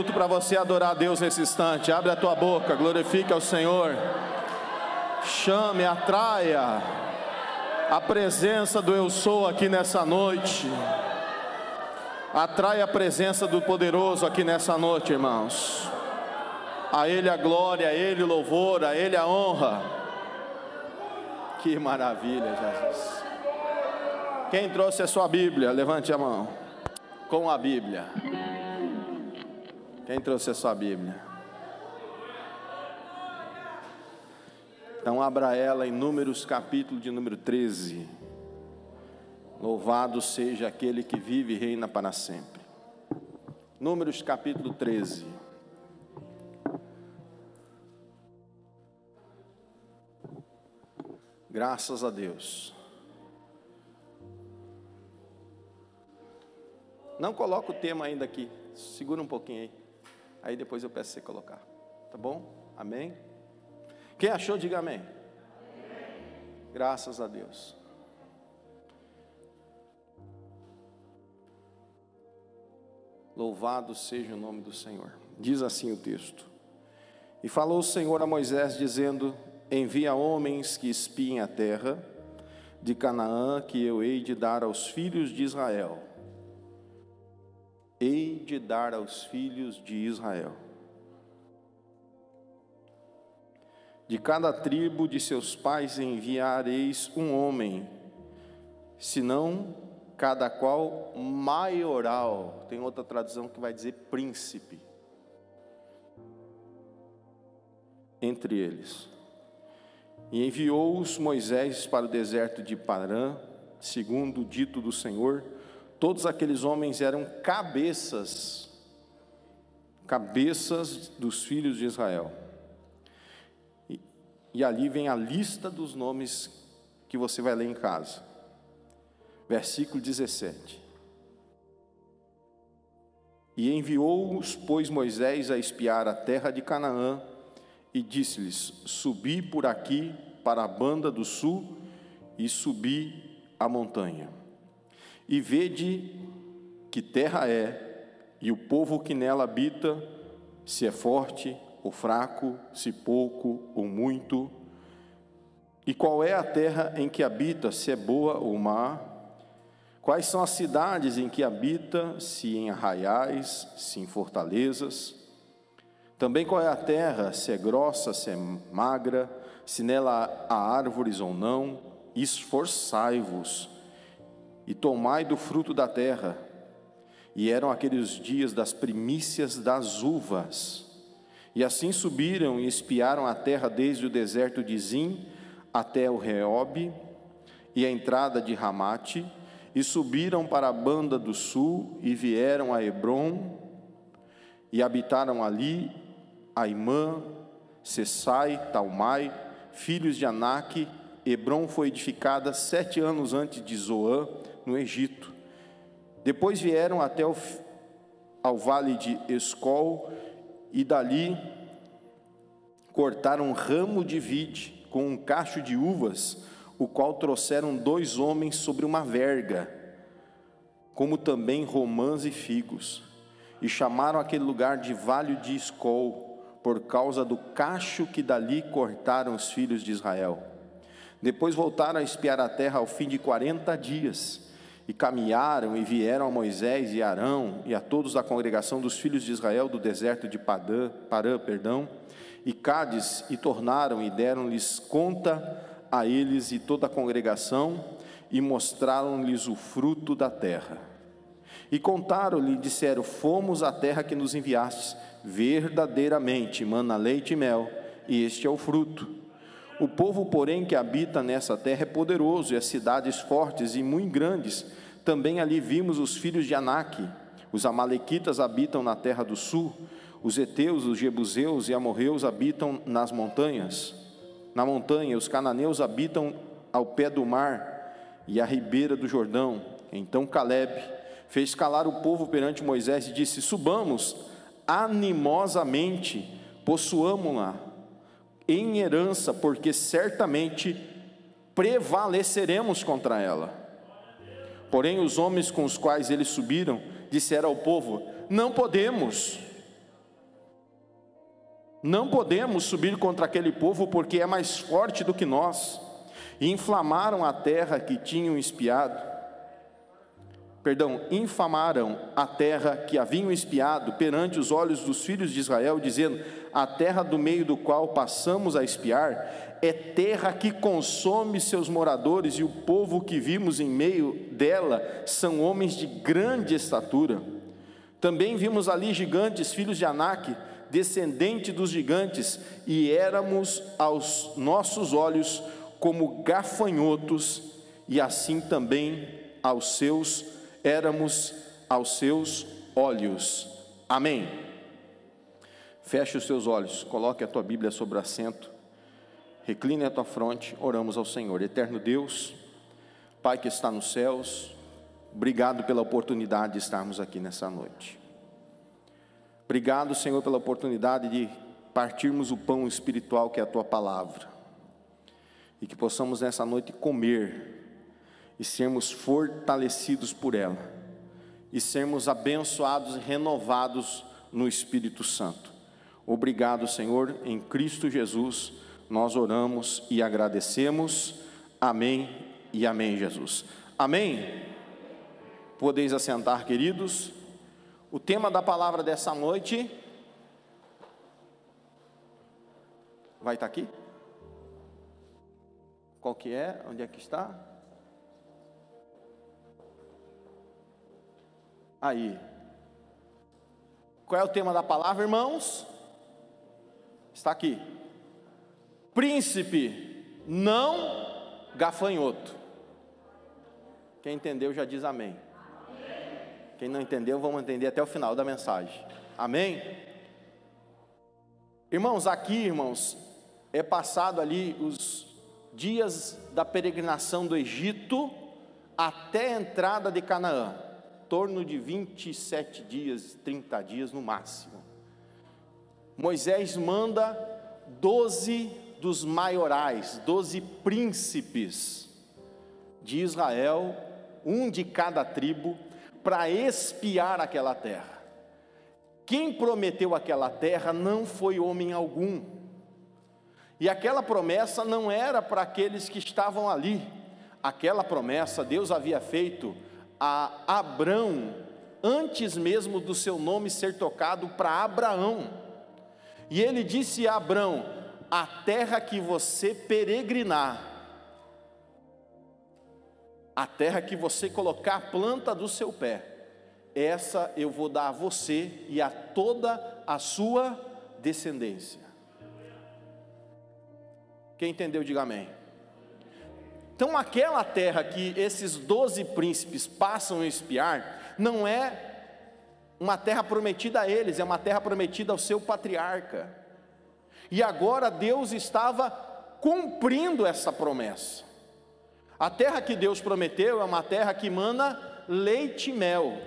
minuto para você adorar a Deus nesse instante. Abre a tua boca, glorifique ao Senhor. Chame, atraia a presença do Eu Sou aqui nessa noite. Atraia a presença do Poderoso aqui nessa noite, irmãos. A Ele a glória, a Ele o louvor, a Ele a honra. Que maravilha, Jesus. Quem trouxe a sua Bíblia? Levante a mão. Com a Bíblia. Quem trouxe a sua Bíblia? Então abra ela em Números, capítulo de número 13. Louvado seja aquele que vive e reina para sempre. Números, capítulo 13. Graças a Deus. Não coloca o tema ainda aqui. Segura um pouquinho aí. Aí depois eu peço você colocar. Tá bom? Amém? Quem achou, diga amém. Graças a Deus. Louvado seja o nome do Senhor. Diz assim o texto: E falou o Senhor a Moisés, dizendo: Envia homens que espiem a terra de Canaã, que eu hei de dar aos filhos de Israel. Hei de dar aos filhos de Israel. De cada tribo de seus pais enviareis um homem, senão cada qual maioral. Tem outra tradução que vai dizer príncipe. Entre eles. E enviou-os Moisés para o deserto de Parã, segundo o dito do Senhor. Todos aqueles homens eram cabeças dos filhos de Israel. E ali vem a lista dos nomes que você vai ler em casa. Versículo 17. E enviou-os, pois, Moisés a espiar a terra de Canaã, e disse-lhes: Subi por aqui para a banda do sul, e subi a montanha. E vede que terra é, e o povo que nela habita, se é forte ou fraco, se pouco ou muito. E qual é a terra em que habita, se é boa ou má? Quais são as cidades em que habita, se em arraiais, se em fortalezas? Também qual é a terra, se é grossa, se é magra, se nela há árvores ou não? Esforçai-vos e tomai do fruto da terra. E eram aqueles dias das primícias das uvas. E assim subiram e espiaram a terra desde o deserto de Zim até o Reobe e a entrada de Ramate, e subiram para a banda do sul e vieram a Hebrom e habitaram ali Aimã, Sessai, Talmai, filhos de Aнаque. Hebrom foi edificada 7 anos antes de Zoã, no Egito. Depois vieram até ao vale de Escol, e dali cortaram um ramo de vide com um cacho de uvas, o qual trouxeram 2 homens sobre uma verga, como também romãs e figos, e chamaram aquele lugar de Vale de Escol, por causa do cacho que dali cortaram os filhos de Israel. Depois voltaram a espiar a terra ao fim de 40 dias, e caminharam e vieram a Moisés e Arão e a todos da congregação dos filhos de Israel do deserto de Parã, e Cádiz, e tornaram e deram-lhes conta a eles e toda a congregação, e mostraram-lhes o fruto da terra. E contaram-lhe e disseram: Fomos à terra que nos enviastes, verdadeiramente mana leite e mel, e este é o fruto. O povo, porém, que habita nessa terra é poderoso, e as cidades fortes e muito grandes. Também ali vimos os filhos de Aнаque. Os amalequitas habitam na terra do sul, os heteus, os jebuseus e amorreus habitam nas montanhas. Na montanha, os cananeus habitam ao pé do mar e à ribeira do Jordão. Então Caleb fez calar o povo perante Moisés e disse: Subamos animosamente, possuamo-la em herança, porque certamente prevaleceremos contra ela. Porém os homens com os quais eles subiram disseram ao povo: Não podemos, Não podemos subir contra aquele povo, porque é mais forte do que nós. E infamaram a terra que tinham espiado. Infamaram a terra que haviam espiado perante os olhos dos filhos de Israel, dizendo: a terra do meio do qual passamos a espiar é terra que consome seus moradores, e o povo que vimos em meio dela são homens de grande estatura. Também vimos ali gigantes, filhos de Anak, descendente dos gigantes, e éramos aos nossos olhos como gafanhotos, e assim também éramos aos seus olhos. Amém. Feche os seus olhos, coloque a tua Bíblia sobre o assento, recline a tua fronte, oramos ao Senhor. Eterno Deus, Pai que está nos céus, obrigado pela oportunidade de estarmos aqui nessa noite. Obrigado, Senhor, pela oportunidade de partirmos o pão espiritual que é a tua palavra, e que possamos nessa noite comer e sermos fortalecidos por ela, e sermos abençoados e renovados no Espírito Santo. Obrigado, Senhor, em Cristo Jesus nós oramos e agradecemos. Amém e amém, Jesus. Amém. Podeis assentar, queridos. O tema da palavra dessa noite vai estar aqui? Qual que é? Onde é que está? Aí. Qual é o tema da palavra, irmãos? Está aqui. Príncipe, não gafanhoto. Quem entendeu já diz amém. Quem não entendeu, vamos entender até o final da mensagem. Amém? Irmãos, aqui, é passado ali os dias da peregrinação do Egito até a entrada de Canaã, em torno de 27 dias, 30 dias no máximo. Moisés manda 12 dos maiorais, 12 príncipes de Israel, um de cada tribo, para espiar aquela terra. Quem prometeu aquela terra não foi homem algum, e aquela promessa não era para aqueles que estavam ali. Aquela promessa Deus havia feito a Abrão, antes mesmo do seu nome ser tocado para Abraão, e ele disse a Abrão: a terra que você peregrinar, a terra que você colocar a planta do seu pé, essa eu vou dar a você e a toda a sua descendência. Quem entendeu, diga amém. Então aquela terra que esses 12 príncipes passam a espiar, não é uma terra prometida a eles, é uma terra prometida ao seu patriarca. E agora Deus estava cumprindo essa promessa. A terra que Deus prometeu é uma terra que mana leite e mel.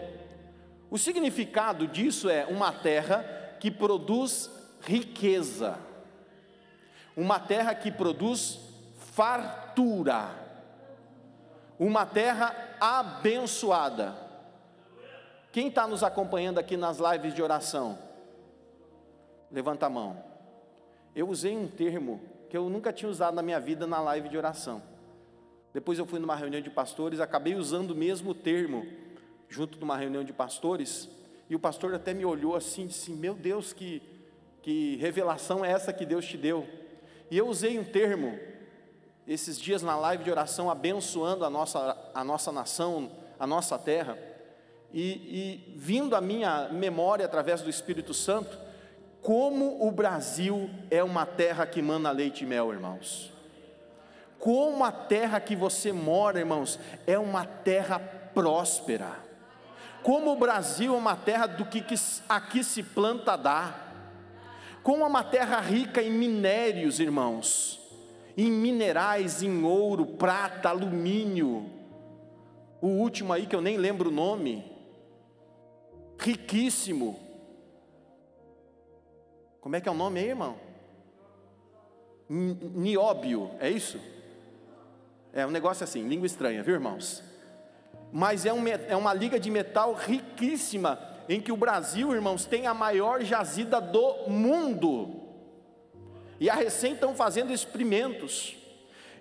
O significado disso é uma terra que produz riqueza, uma terra que produz fartura, uma terra abençoada. Quem está nos acompanhando aqui nas lives de oração? Levanta a mão. Eu usei um termo que eu nunca tinha usado na minha vida na live de oração. Depois eu fui numa reunião de pastores, acabei usando o mesmo termo, junto de uma reunião de pastores, e o pastor até me olhou assim e disse: meu Deus, que revelação é essa que Deus te deu? E eu usei um termo, esses dias na live de oração, abençoando a nossa nação, a nossa terra, e vindo à minha memória através do Espírito Santo, como o Brasil é uma terra que mana leite e mel, irmãos. Como a terra que você mora, irmãos, é uma terra próspera. Como o Brasil é uma terra do que aqui se planta dá. Como é uma terra rica em minérios, irmãos, em minerais, em ouro, prata, alumínio. O último aí que eu nem lembro o nome, riquíssimo. Como é que é o nome aí, irmão? Nióbio, é isso? É um negócio assim, língua estranha, viu, irmãos? Mas é uma liga de metal riquíssima, em que o Brasil, irmãos, tem a maior jazida do mundo. e a recém estão fazendo experimentos.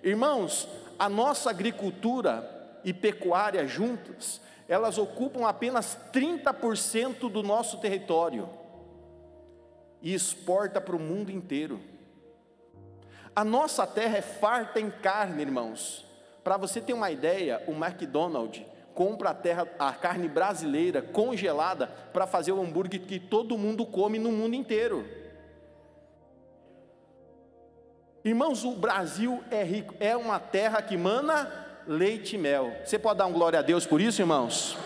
Irmãos, a nossa agricultura e pecuária juntas, elas ocupam apenas 30% do nosso território e exporta para o mundo inteiro. A nossa terra é farta em carne, irmãos. Para você ter uma ideia, o McDonald's compra a carne brasileira congelada para fazer o hambúrguer que todo mundo come no mundo inteiro. Irmãos, o Brasil é rico, é uma terra que mana leite e mel. Você pode dar um glória a Deus por isso, irmãos?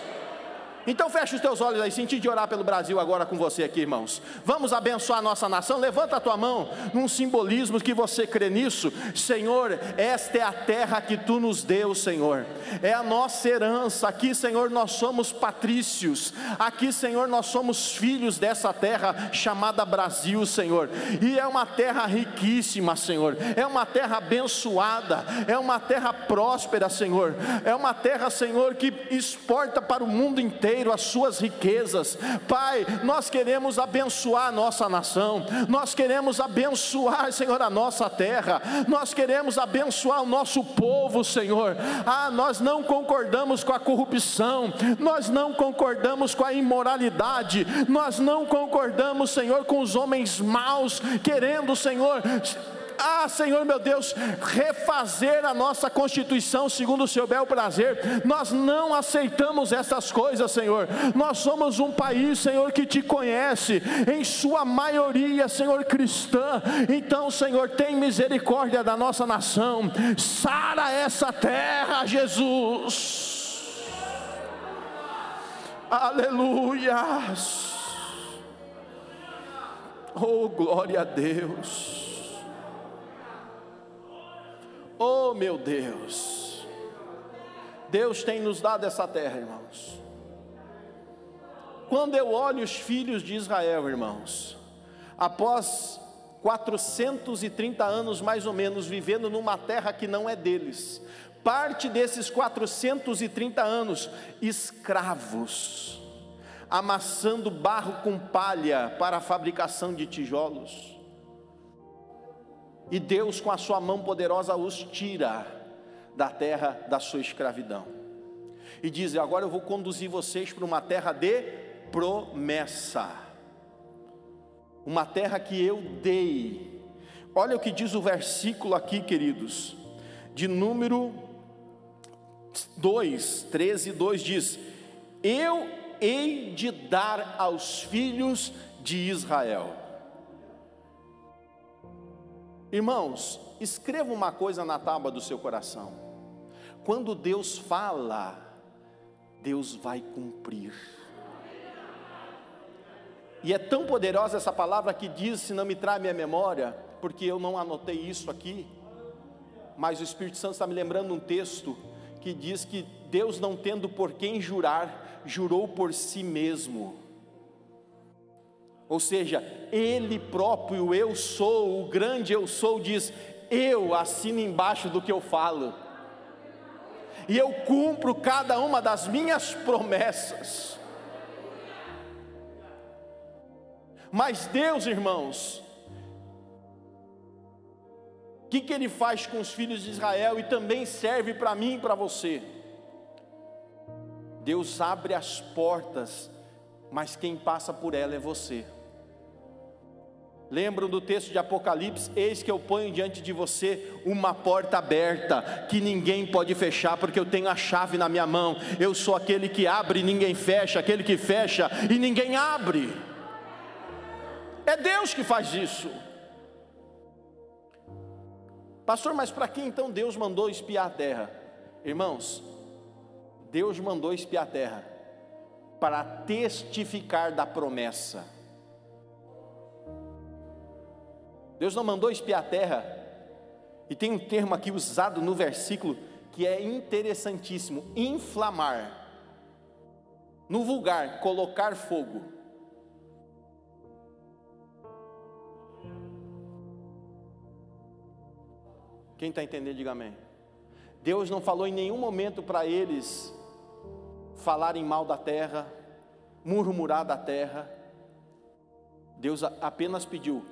Então fecha os teus olhos aí, senti de orar pelo Brasil agora com você aqui, irmãos. Vamos abençoar a nossa nação. Levanta a tua mão num simbolismo que você crê nisso. Senhor, esta é a terra que tu nos deu, Senhor, é a nossa herança. Aqui, Senhor, nós somos patrícios. Aqui, Senhor, nós somos filhos dessa terra chamada Brasil, Senhor, e é uma terra riquíssima, Senhor, é uma terra abençoada, é uma terra próspera, Senhor, é uma terra, Senhor, que exporta para o mundo inteiro as suas riquezas. Pai, nós queremos abençoar a nossa nação, nós queremos abençoar, Senhor, a nossa terra, nós queremos abençoar o nosso povo, Senhor. Nós não concordamos com a corrupção, nós não concordamos com a imoralidade, nós não concordamos, Senhor, com os homens maus, querendo, Senhor, Senhor meu Deus, refazer a nossa Constituição segundo o seu bel prazer. Nós não aceitamos essas coisas, Senhor. Nós somos um país, Senhor, que te conhece, em sua maioria, Senhor, cristã. Então, Senhor, tem misericórdia da nossa nação, sara essa terra, Jesus. Aleluia. Oh, glória a Deus. Oh, meu Deus, Deus tem nos dado essa terra, irmãos. Quando eu olho os filhos de Israel, irmãos, após 430 anos mais ou menos, vivendo numa terra que não é deles, parte desses 430 anos, escravos, amassando barro com palha para a fabricação de tijolos, e Deus com a sua mão poderosa os tira da terra da sua escravidão, e diz: agora eu vou conduzir vocês para uma terra de promessa, uma terra que eu dei. Olha o que diz o versículo aqui, queridos, de número 2, 13:2 diz: eu hei de dar aos filhos de Israel. Irmãos, escreva uma coisa na tábua do seu coração: quando Deus fala, Deus vai cumprir. E é tão poderosa essa palavra que diz, se não me trai minha memória, porque eu não anotei isso aqui, mas o Espírito Santo está me lembrando um texto que diz que Deus, não tendo por quem jurar, jurou por si mesmo. Ou seja, Ele próprio, eu sou, o grande eu sou, diz: eu assino embaixo do que eu falo, e eu cumpro cada uma das minhas promessas. Mas Deus, irmãos, o que Ele faz com os filhos de Israel, e também serve para mim e para você? Deus abre as portas, mas quem passa por ela é você. Lembram do texto de Apocalipse? Eis que eu ponho diante de você uma porta aberta, que ninguém pode fechar, porque eu tenho a chave na minha mão. Eu sou aquele que abre e ninguém fecha, aquele que fecha e ninguém abre. É Deus que faz isso. Pastor, mas para que então Deus mandou espiar a terra? Irmãos, Deus mandou espiar a terra para testificar da promessa. Deus não mandou espiar a terra, e tem um termo aqui usado no versículo que é interessantíssimo: inflamar. No vulgar, colocar fogo. Quem está entendendo, diga amém. Deus não falou em nenhum momento para eles falarem mal da terra, murmurar da terra. Deus apenas pediu: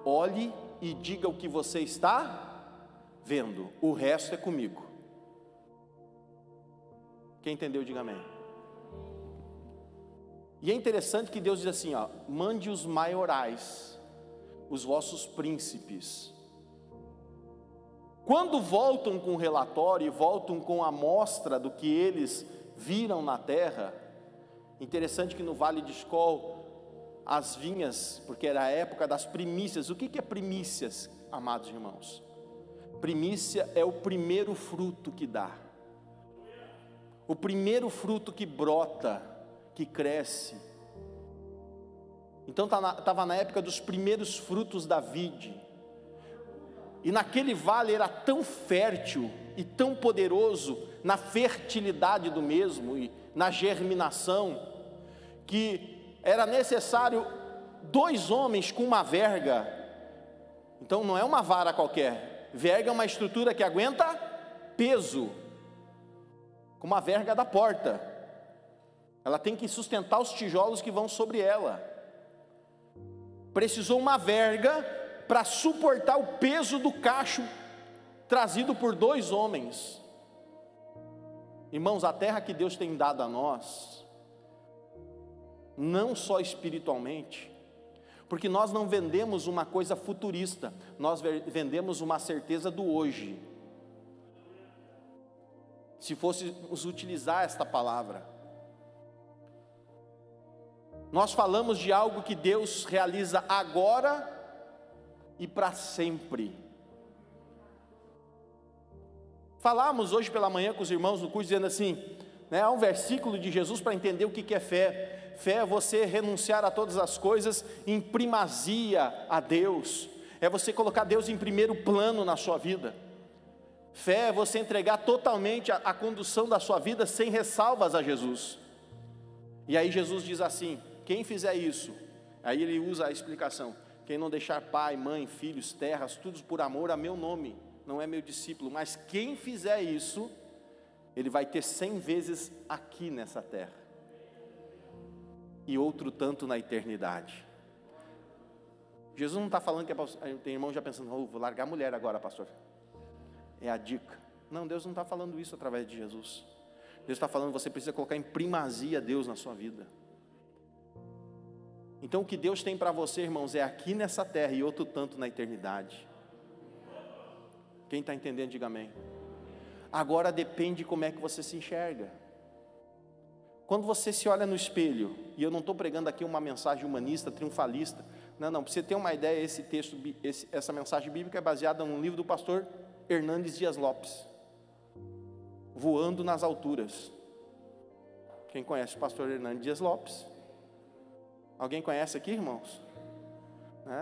olhe e diga o que você está vendo, o resto é comigo. Quem entendeu, diga amém. E é interessante que Deus diz assim, ó, mande os maiorais, os vossos príncipes. Quando voltam com o relatório e voltam com a amostra do que eles viram na terra, interessante que no Vale de Escol, as vinhas, porque era a época das primícias. O que é primícias, amados irmãos? Primícia é o primeiro fruto que dá, o primeiro fruto que brota, que cresce. Então estava na época dos primeiros frutos da vide, e naquele vale era tão fértil e tão poderoso na fertilidade do mesmo e na germinação, que era necessário 2 homens com uma verga. Então não é uma vara qualquer, verga é uma estrutura que aguenta peso, como a verga da porta, ela tem que sustentar os tijolos que vão sobre ela. Precisou uma verga para suportar o peso do cacho trazido por 2 homens. Irmãos, a terra que Deus tem dado a nós, não só espiritualmente, porque nós não vendemos uma coisa futurista, nós vendemos uma certeza do hoje. Se fôssemos utilizar esta palavra, nós falamos de algo que Deus realiza agora e para sempre. Falamos hoje pela manhã com os irmãos no curso, dizendo assim, né, há um versículo de Jesus para entender o que é fé. Fé é você renunciar a todas as coisas em primazia a Deus, é você colocar Deus em primeiro plano na sua vida. Fé é você entregar totalmente a condução da sua vida sem ressalvas a Jesus. E aí Jesus diz assim, quem fizer isso, aí ele usa a explicação, quem não deixar pai, mãe, filhos, terras, tudo por amor a meu nome, não é meu discípulo, mas quem fizer isso, ele vai ter 100 vezes aqui nessa terra, e outro tanto na eternidade. Jesus não está falando que tem irmão já pensando, vou largar a mulher agora, pastor, é a dica. Não, Deus não está falando isso através de Jesus. Deus está falando, você precisa colocar em primazia Deus na sua vida. Então o que Deus tem para você, irmãos, é aqui nessa terra e outro tanto na eternidade. Quem está entendendo, diga amém. Agora depende de como é que você se enxerga. Quando você se olha no espelho, e eu não estou pregando aqui uma mensagem humanista, triunfalista, não, para você ter uma ideia, esse texto, essa mensagem bíblica é baseada num livro do pastor Hernandes Dias Lopes, Voando nas Alturas. Quem conhece o pastor Hernandes Dias Lopes? Alguém conhece aqui, irmãos?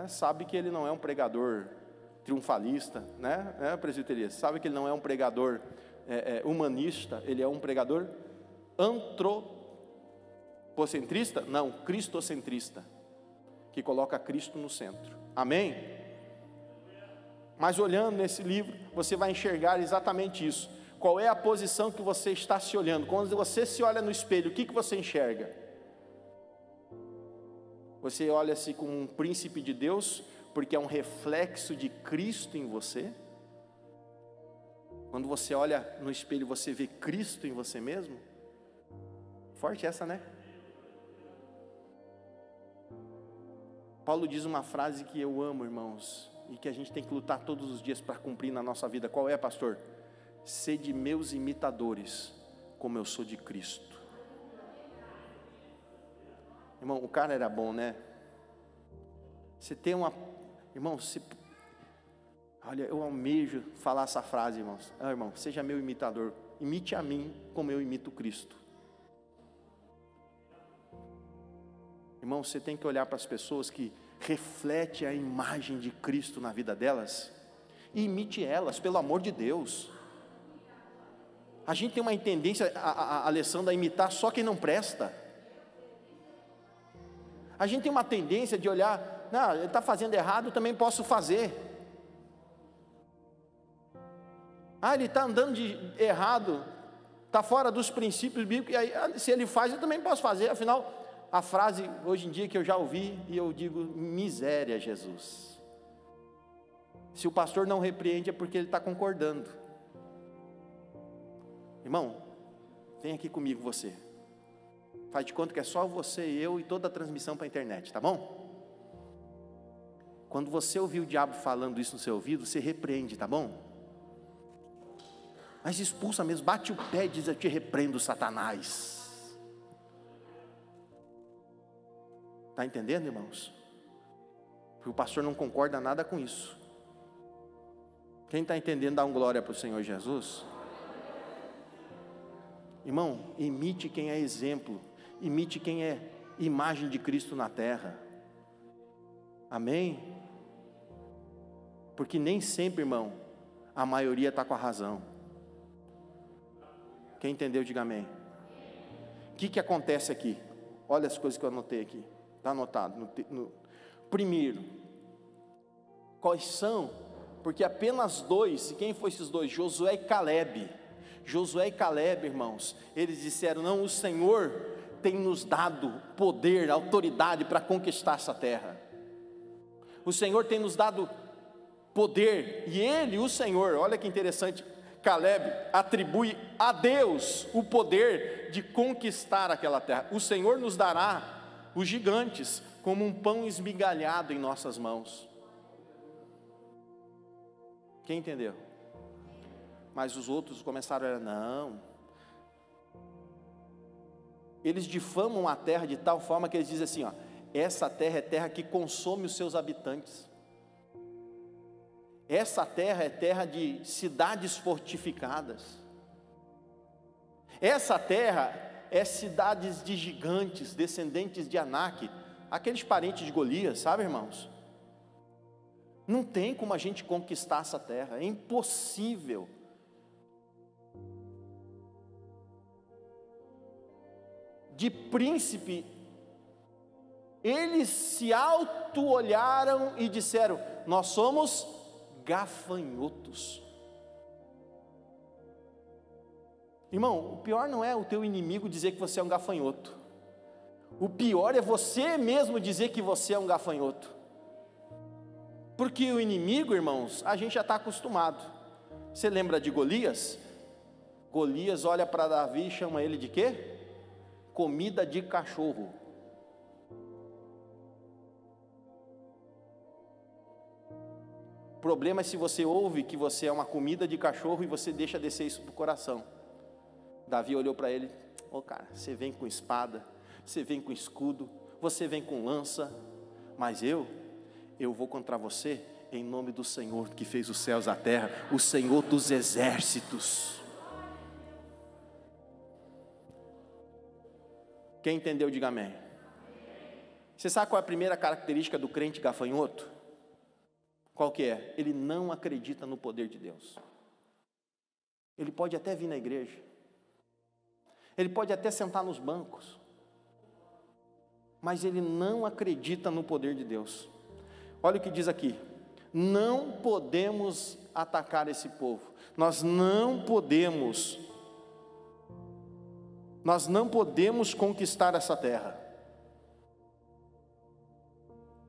Sabe que ele não é um pregador triunfalista, né? Presbiteria, sabe que ele não é um pregador humanista, ele é um pregador antropocentrista? Não, cristocentrista, que coloca Cristo no centro. Amém? Mas olhando nesse livro, você vai enxergar exatamente isso. Qual é a posição que você está se olhando? Quando você se olha no espelho, o que você enxerga? Você olha-se como um príncipe de Deus, porque é um reflexo de Cristo em você? Quando você olha no espelho, você vê Cristo em você mesmo? Forte essa, né? Paulo diz uma frase que eu amo, irmãos, e que a gente tem que lutar todos os dias para cumprir na nossa vida. Qual é, pastor? Sede meus imitadores, como eu sou de Cristo. Irmão, o cara era bom, né? Você tem uma... Irmão, olha, eu almejo falar essa frase, irmãos. Irmão, seja meu imitador, imite a mim como eu imito Cristo. Irmão, você tem que olhar para as pessoas que refletem a imagem de Cristo na vida delas e imite elas, pelo amor de Deus. A gente tem uma tendência, a Alessandra, a imitar só quem não presta. A gente tem uma tendência de olhar, não, ele está fazendo errado, eu também posso fazer. Ele está andando de errado, está fora dos princípios bíblicos, e aí, se ele faz, eu também posso fazer. Afinal, a frase hoje em dia que eu já ouvi, e eu digo, miséria, Jesus. Se o pastor não repreende, é porque ele está concordando. Irmão, vem aqui comigo você. Faz de conta que é só você, eu e toda a transmissão para a internet, tá bom? Quando você ouvir o diabo falando isso no seu ouvido, você repreende, tá bom? Mas expulsa mesmo, bate o pé e diz: eu te repreendo, Satanás. Está entendendo, irmãos? Porque o pastor não concorda nada com isso. Quem está entendendo, dá um glória para o Senhor Jesus. Irmão, imite quem é exemplo, imite quem é imagem de Cristo na terra. Amém? Porque nem sempre, irmão, a maioria está com a razão. Quem entendeu, diga amém. O que acontece aqui? Olha as coisas que eu anotei aqui. Está anotado. Primeiro, quais são? Porque apenas dois, e quem foi esses dois? Josué e Calebe. Josué e Calebe, irmãos, eles disseram: não, o Senhor tem nos dado poder, autoridade para conquistar essa terra. O Senhor tem nos dado poder, e ele, o Senhor, olha que interessante, Calebe atribui a Deus o poder de conquistar aquela terra. O Senhor nos dará os gigantes como um pão esmigalhado em nossas mãos. Quem entendeu? Mas os outros começaram a não. Eles difamam a terra de tal forma que eles dizem assim, ó: essa terra é terra que consome os seus habitantes. Essa terra é terra de cidades fortificadas. Essa terra é cidades de gigantes, descendentes de Anak, aqueles parentes de Golias, sabe, irmãos? Não tem como a gente conquistar essa terra, é impossível. De príncipe, eles se auto-olharam e disseram: nós somos gafanhotos. Irmão, o pior não é o teu inimigo dizer que você é um gafanhoto. O pior é você mesmo dizer que você é um gafanhoto. Porque o inimigo, irmãos, a gente já está acostumado. Você lembra de Golias? Golias olha para Davi e chama ele de quê? Comida de cachorro. O problema é se você ouve que você é uma comida de cachorro e você deixa descer isso do coração. Davi olhou para ele: ô cara, você vem com espada, você vem com escudo, você vem com lança, mas eu vou contra você em nome do Senhor que fez os céus e a terra, o Senhor dos exércitos. Quem entendeu, diga amém. Você sabe qual é a primeira característica do crente gafanhoto? Qual que é? Ele não acredita no poder de Deus. Ele pode até vir na igreja, ele pode até sentar nos bancos, mas ele não acredita no poder de Deus. Olha o que diz aqui: não podemos atacar esse povo, nós não podemos conquistar essa terra.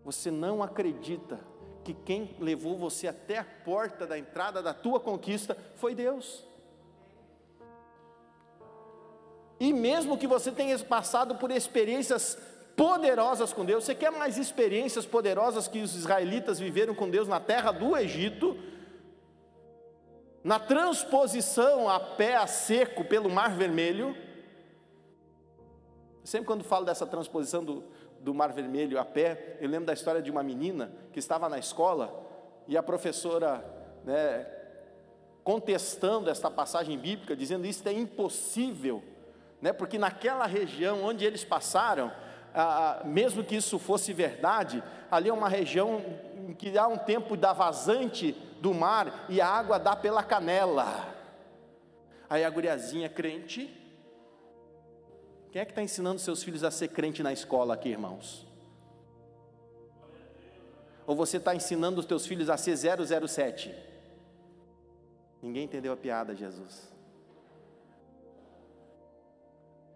Você não acredita que quem levou você até a porta da entrada da tua conquista foi Deus. E mesmo que você tenha passado por experiências poderosas com Deus, você quer mais experiências poderosas que os israelitas viveram com Deus na terra do Egito, na transposição a pé a seco pelo Mar Vermelho? Sempre quando falo dessa transposição do Mar Vermelho a pé, eu lembro da história de uma menina que estava na escola e a professora, contestando esta passagem bíblica, dizendo: isso é impossível, porque naquela região onde eles passaram, mesmo que isso fosse verdade, ali é uma região em que há um tempo da vazante do mar e a água dá pela canela. Aí a guriazinha crente. Quem é que está ensinando seus filhos a ser crente na escola aqui, irmãos? Ou você está ensinando os teus filhos a ser 007? Ninguém entendeu a piada, Jesus.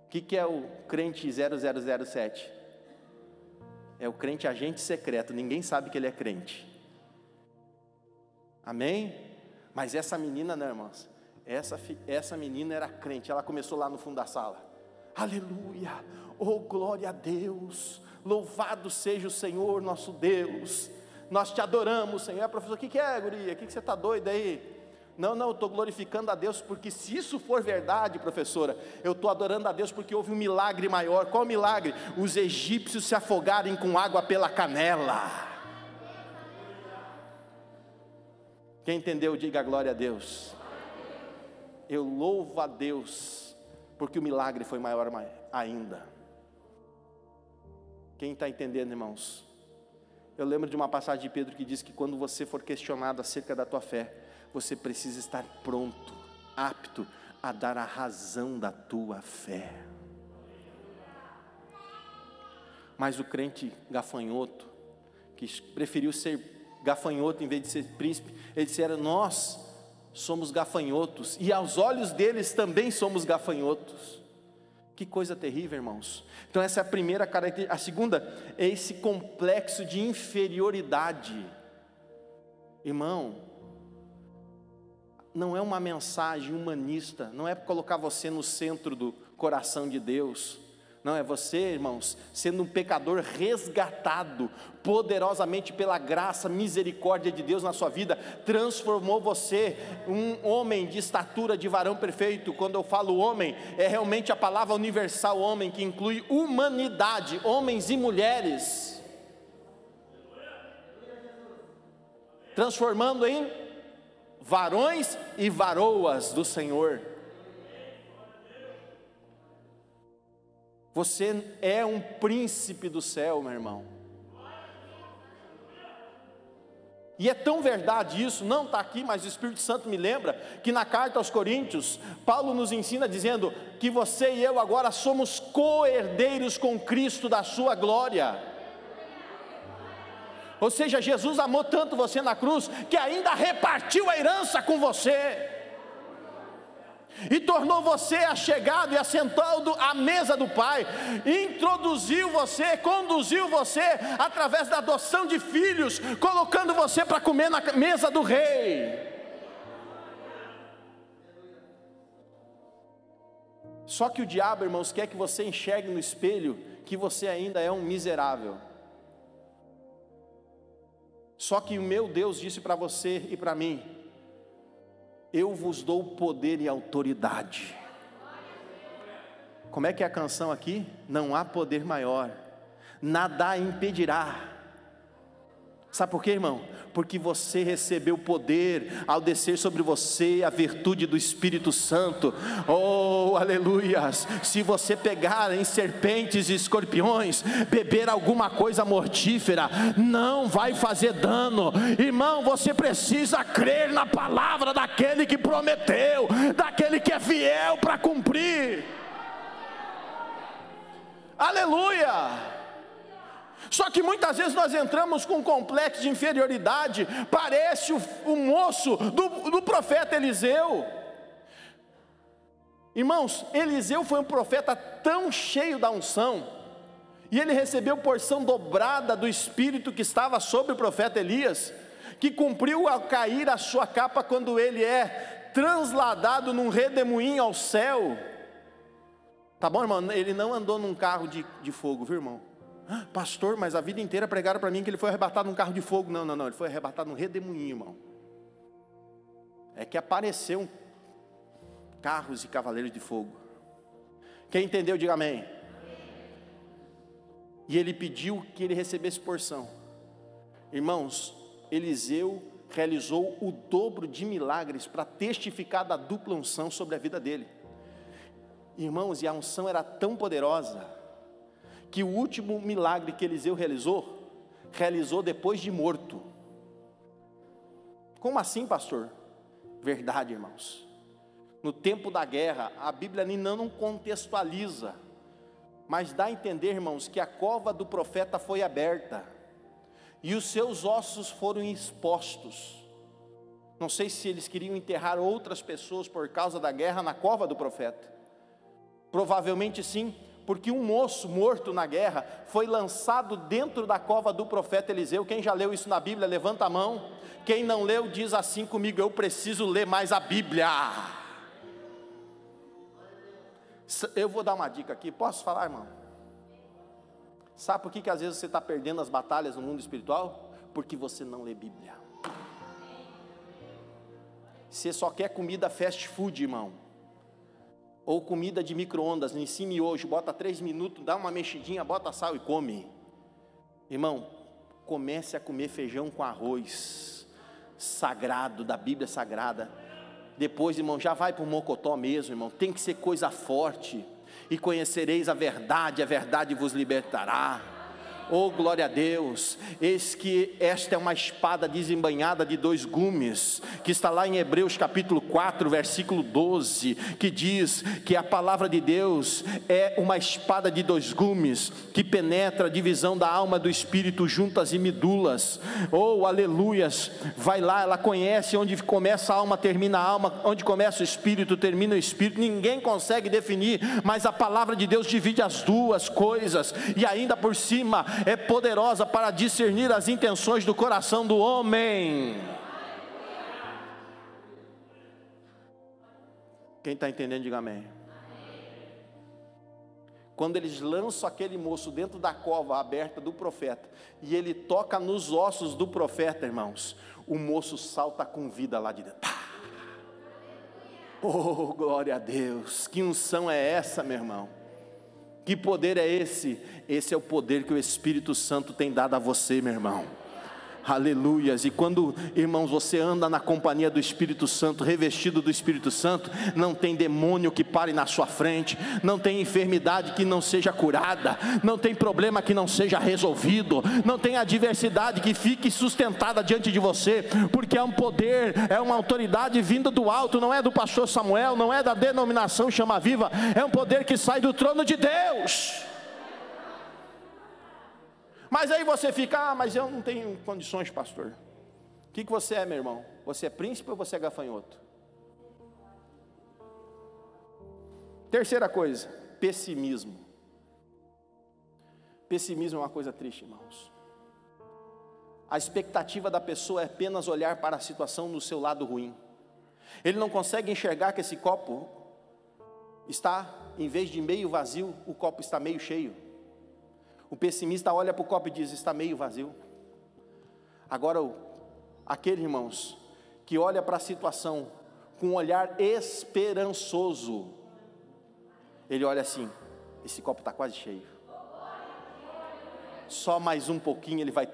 O que é o crente 0007? É o crente agente secreto, ninguém sabe que ele é crente. Amém? Mas essa menina não, irmãos, essa menina era crente, ela começou lá no fundo da sala, aleluia, oh glória a Deus, louvado seja o Senhor nosso Deus, nós te adoramos, Senhor. Professor, o que é, guria? O que você está doida aí? Não, eu estou glorificando a Deus, porque se isso for verdade, professora, eu estou adorando a Deus porque houve um milagre maior. Qual milagre? Os egípcios se afogarem com água pela canela. Quem entendeu, diga glória a Deus. Eu louvo a Deus, porque o milagre foi maior ainda. Quem está entendendo, irmãos? Eu lembro de uma passagem de Pedro que diz que quando você for questionado acerca da tua fé, você precisa estar pronto, apto a dar a razão da tua fé. Mas o crente gafanhoto, que preferiu ser gafanhoto em vez de ser príncipe, ele disse: nós somos gafanhotos, e aos olhos deles também somos gafanhotos. Que coisa terrível, irmãos. Então essa é a primeira característica. A segunda é esse complexo de inferioridade. Irmão, não é uma mensagem humanista, não é para colocar você no centro do coração de Deus. Não, é você, irmãos, sendo um pecador resgatado poderosamente pela graça, misericórdia de Deus na sua vida, transformou você um homem de estatura de varão perfeito. Quando eu falo homem, é realmente a palavra universal homem, que inclui humanidade, homens e mulheres, transformando em varões e varoas do Senhor. Você é um príncipe do céu, meu irmão. E é tão verdade isso, não está aqui, mas o Espírito Santo me lembra que na carta aos Coríntios, Paulo nos ensina dizendo que você e eu agora somos co-herdeiros com Cristo da sua glória. Ou seja, Jesus amou tanto você na cruz, que ainda repartiu a herança com você, e tornou você achegado e assentado à mesa do Pai, introduziu você, conduziu você através da adoção de filhos, colocando você para comer na mesa do rei. Só que o diabo, irmãos, quer que você enxergue no espelho que você ainda é um miserável. Só que o meu Deus disse para você e para mim: eu vos dou poder e autoridade. Como é que é a canção aqui? Não há poder maior, nada a impedirá. Sabe por quê, irmão? Porque você recebeu poder ao descer sobre você a virtude do Espírito Santo. Oh, aleluias! Se você pegar em serpentes e escorpiões, beber alguma coisa mortífera, não vai fazer dano. Irmão, você precisa crer na palavra daquele que prometeu, daquele que é fiel para cumprir. Aleluia! Só que muitas vezes nós entramos com um complexo de inferioridade. Parece o moço do profeta Eliseu. Irmãos, Eliseu foi um profeta tão cheio da unção, e ele recebeu porção dobrada do Espírito que estava sobre o profeta Elias, que cumpriu ao cair a sua capa quando ele é transladado num redemoinho ao céu. Tá bom, irmão? Ele não andou num carro de fogo, viu, irmão? Pastor, mas a vida inteira pregaram para mim que ele foi arrebatado num carro de fogo. Não, ele foi arrebatado num redemoinho, irmão. É que apareceu carros e cavaleiros de fogo. Quem entendeu, diga amém. E ele pediu que ele recebesse porção. Irmãos, Eliseu realizou o dobro de milagres para testificar da dupla unção sobre a vida dele. Irmãos, e a unção era tão poderosa que o último milagre que Eliseu realizou depois de morto. Como assim, pastor? Verdade, irmãos. No tempo da guerra, a Bíblia não contextualiza, mas dá a entender, irmãos, que a cova do profeta foi aberta, e os seus ossos foram expostos. Não sei se eles queriam enterrar outras pessoas por causa da guerra na cova do profeta. Provavelmente sim, porque um moço morto na guerra foi lançado dentro da cova do profeta Eliseu. Quem já leu isso na Bíblia, levanta a mão. Quem não leu diz assim comigo: eu preciso ler mais a Bíblia. Eu vou dar uma dica aqui, posso falar, irmão? Sabe por que às vezes você está perdendo as batalhas no mundo espiritual? Porque você não lê Bíblia. Você só quer comida fast food, irmão, ou comida de micro-ondas, em cima e hoje, bota 3 minutos, dá uma mexidinha, bota sal e come. Irmão, comece a comer feijão com arroz, sagrado, da Bíblia Sagrada. Depois, irmão, já vai para o mocotó mesmo, irmão, tem que ser coisa forte. E conhecereis a verdade vos libertará. Oh, glória a Deus. Eis que esta é uma espada desembainhada de 2 gumes, que está lá em Hebreus capítulo 4, versículo 12, que diz que a palavra de Deus é uma espada de 2 gumes, que penetra a divisão da alma do espírito, juntas e medulas. Oh, aleluias. Vai lá, ela conhece onde começa a alma, termina a alma, onde começa o espírito, termina o espírito. Ninguém consegue definir, mas a palavra de Deus divide as duas coisas, e ainda por cima é poderosa para discernir as intenções do coração do homem. Quem está entendendo, diga amém. Quando eles lançam aquele moço dentro da cova aberta do profeta, e ele toca nos ossos do profeta, irmãos, o moço salta com vida lá de dentro. Oh, glória a Deus. Que unção é essa, meu irmão? Que poder é esse? Esse é o poder que o Espírito Santo tem dado a você, meu irmão. Aleluias. E quando, irmãos, você anda na companhia do Espírito Santo, revestido do Espírito Santo, não tem demônio que pare na sua frente, não tem enfermidade que não seja curada, não tem problema que não seja resolvido, não tem adversidade que fique sustentada diante de você, porque é um poder, é uma autoridade vinda do alto, não é do pastor Samuel, não é da denominação Chama Viva, é um poder que sai do trono de Deus. Mas aí você fica: mas eu não tenho condições, pastor. O que você é, meu irmão? Você é príncipe ou você é gafanhoto? Terceira coisa, pessimismo. Pessimismo é uma coisa triste, irmãos. A expectativa da pessoa é apenas olhar para a situação no seu lado ruim. Ele não consegue enxergar que esse copo está, em vez de meio vazio, o copo está meio cheio. O pessimista olha para o copo e diz: está meio vazio. Agora, aquele, irmãos, que olha para a situação com um olhar esperançoso, ele olha assim: esse copo está quase cheio. Só mais um pouquinho ele vai...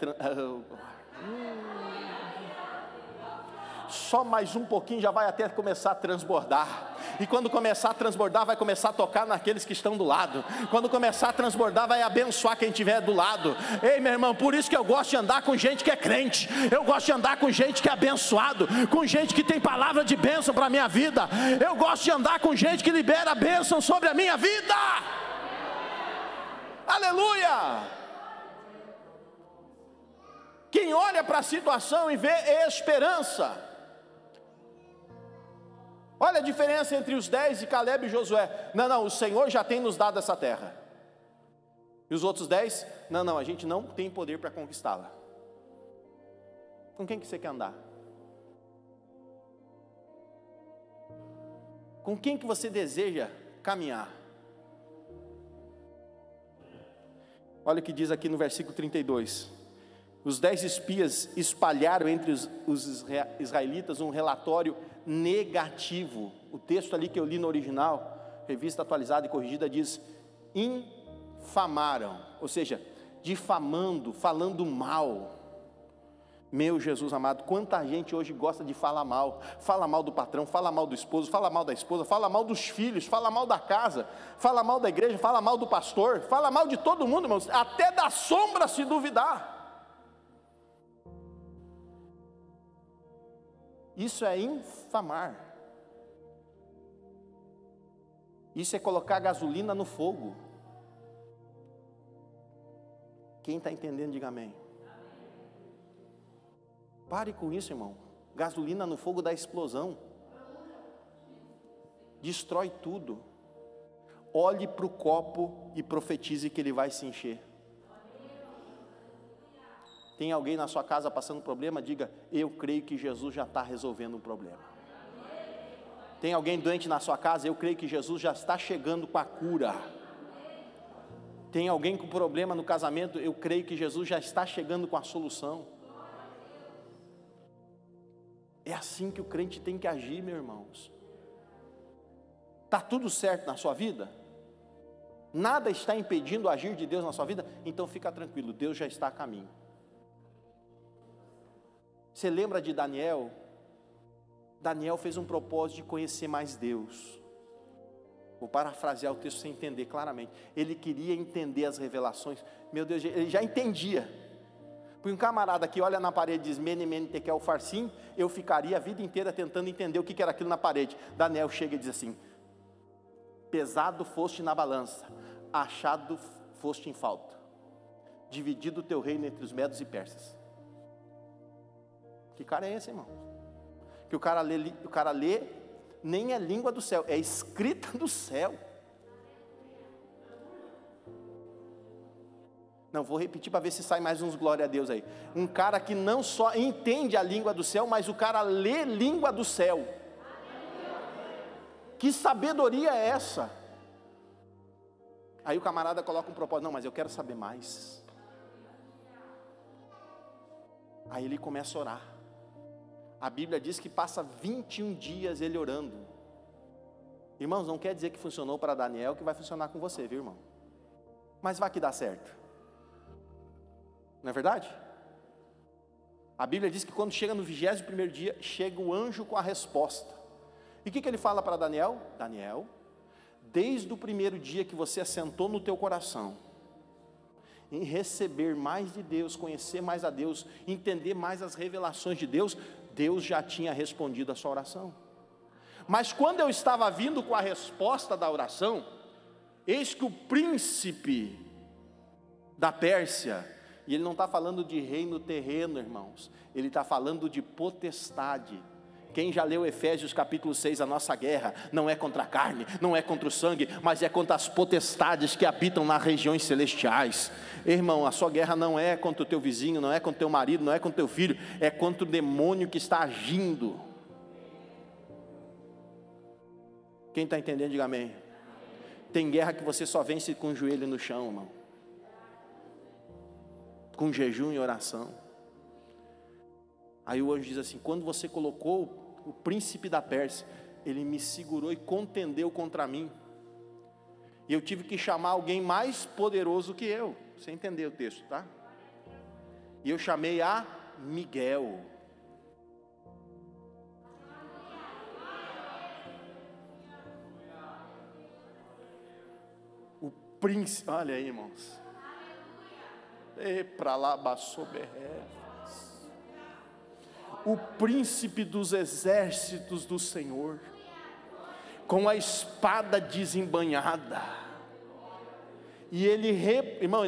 Só mais um pouquinho já vai até começar a transbordar. E quando começar a transbordar, vai começar a tocar naqueles que estão do lado. Quando começar a transbordar, vai abençoar quem estiver do lado. Ei, meu irmão, por isso que eu gosto de andar com gente que é crente. Eu gosto de andar com gente que é abençoado, com gente que tem palavra de bênção para a minha vida. Eu gosto de andar com gente que libera bênção sobre a minha vida. Aleluia! Quem olha para a situação e vê esperança. Olha a diferença entre os 10 e Caleb e Josué. Não, o Senhor já tem nos dado essa terra. E os outros 10? Não, a gente não tem poder para conquistá-la. Com quem que você quer andar? Com quem que você deseja caminhar? Olha o que diz aqui no versículo 32. Os 10 espias espalharam entre os israelitas um relatório negativo. O texto ali que eu li no original, revista atualizada e corrigida, diz: infamaram, ou seja, difamando, falando mal. Meu Jesus amado, quanta gente hoje gosta de falar mal. Fala mal do patrão, fala mal do esposo, fala mal da esposa, fala mal dos filhos, fala mal da casa, fala mal da igreja, fala mal do pastor, fala mal de todo mundo, irmãos, até da sombra se duvidar. Isso é infamar. Isso é colocar gasolina no fogo. Quem está entendendo, diga amém. Pare com isso, irmão. Gasolina no fogo dá explosão. Destrói tudo. Olhe para o copo e profetize que ele vai se encher. Tem alguém na sua casa passando problema? Diga: eu creio que Jesus já está resolvendo um problema. Tem alguém doente na sua casa? Eu creio que Jesus já está chegando com a cura. Tem alguém com problema no casamento? Eu creio que Jesus já está chegando com a solução. É assim que o crente tem que agir, meus irmãos. Está tudo certo na sua vida? Nada está impedindo o agir de Deus na sua vida? Então fica tranquilo, Deus já está a caminho. Você lembra de Daniel? Daniel fez um propósito de conhecer mais Deus. Vou parafrasear o texto para você entender claramente. Ele queria entender as revelações. Meu Deus, ele já entendia. Porque um camarada que olha na parede e diz: Mene, mene, tekel, farsim, eu ficaria a vida inteira tentando entender o que era aquilo na parede. Daniel chega e diz assim: pesado foste na balança, achado foste em falta, dividido o teu reino entre os medos e persas. Que cara é esse, irmão? Que o cara lê, nem é língua do céu, é escrita do céu. Não, vou repetir para ver se sai mais uns glória a Deus aí. Um cara que não só entende a língua do céu, mas o cara lê língua do céu. Que sabedoria é essa? Aí o camarada coloca um propósito: não, mas eu quero saber mais. Aí ele começa a orar. A Bíblia diz que passa 21 dias ele orando. Irmãos, não quer dizer que funcionou para Daniel que vai funcionar com você, viu, irmão? Mas vai que dá certo. Não é verdade? A Bíblia diz que quando chega no 21º dia, chega o anjo com a resposta. E o que ele fala para Daniel? Daniel, desde o primeiro dia que você assentou no teu coração em receber mais de Deus, conhecer mais a Deus, entender mais as revelações de Deus, Deus já tinha respondido a sua oração. Mas quando eu estava vindo com a resposta da oração, eis que o príncipe da Pérsia, e ele não está falando de reino terreno, irmãos, ele está falando de potestade. Quem já leu Efésios capítulo 6, a nossa guerra não é contra a carne, não é contra o sangue, mas é contra as potestades que habitam nas regiões celestiais. Irmão, a sua guerra não é contra o teu vizinho, não é contra o teu marido, não é contra o teu filho, é contra o demônio que está agindo. Quem está entendendo, diga amém. Tem guerra que você só vence com o joelho no chão, irmão, com jejum e oração. Aí o anjo diz assim: quando você colocou o príncipe da Pérsia, ele me segurou e contendeu contra mim, e eu tive que chamar alguém mais poderoso que eu. Você entendeu o texto, tá? E eu chamei a Miguel. O príncipe, olha aí, irmãos. E para lá o príncipe dos exércitos do Senhor, com a espada desembainhada, e irmão,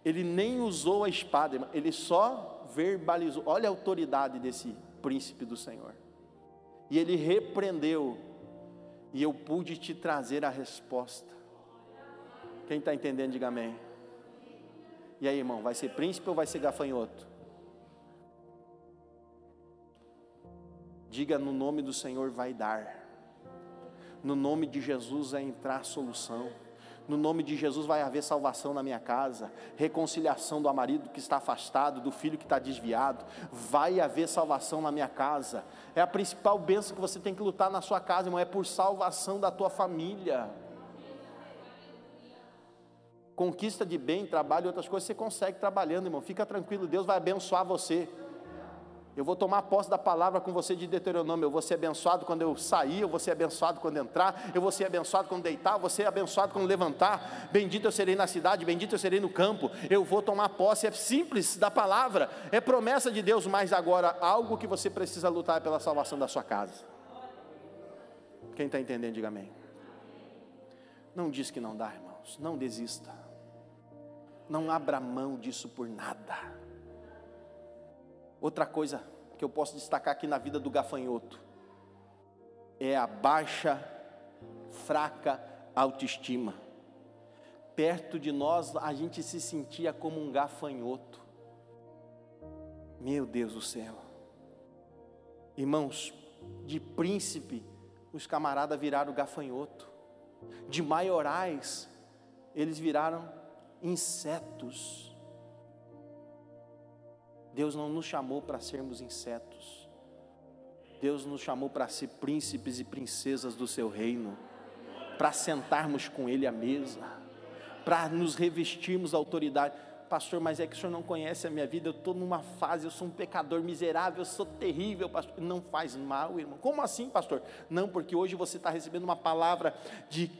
ele nem usou a espada, irmão, ele só verbalizou. Olha a autoridade desse príncipe do Senhor. E ele repreendeu, e eu pude te trazer a resposta. Quem está entendendo, diga amém. E aí, irmão, vai ser príncipe ou vai ser gafanhoto? Diga: no nome do Senhor vai dar. No nome de Jesus vai entrar solução. No nome de Jesus vai haver salvação na minha casa, reconciliação do marido que está afastado, do filho que está desviado. Vai haver salvação na minha casa. É a principal bênção que você tem que lutar na sua casa, irmão, é por salvação da tua família. Conquista de bem, trabalho e outras coisas você consegue trabalhando, irmão. Fica tranquilo, Deus vai abençoar você. Eu vou tomar posse da palavra com você de Deuteronômio. Eu vou ser abençoado quando eu sair, eu vou ser abençoado quando entrar, eu vou ser abençoado quando deitar, eu vou ser abençoado quando levantar. Bendito eu serei na cidade, bendito eu serei no campo. Eu vou tomar posse, é simples da palavra, é promessa de Deus. Mas agora, algo que você precisa lutar é pela salvação da sua casa. Quem está entendendo, diga amém. Não diz que não dá, irmãos, não desista. Não abra mão disso por nada. Outra coisa que eu posso destacar aqui na vida do gafanhoto é a baixa, fraca autoestima. perto de nós a gente se sentia como um gafanhoto. Meu Deus do céu. Irmãos, de príncipe, os camaradas viraram gafanhoto. De maiorais, eles viraram insetos. Deus não nos chamou para sermos insetos. Deus nos chamou para ser príncipes e princesas do seu reino, para sentarmos com Ele à mesa, para nos revestirmos da autoridade. Pastor, mas é que o senhor não conhece a minha vida, eu estou numa fase, eu sou um pecador miserável, eu sou terrível, pastor. Não faz mal, irmão. Como assim, pastor? Não, porque hoje você está recebendo uma palavra de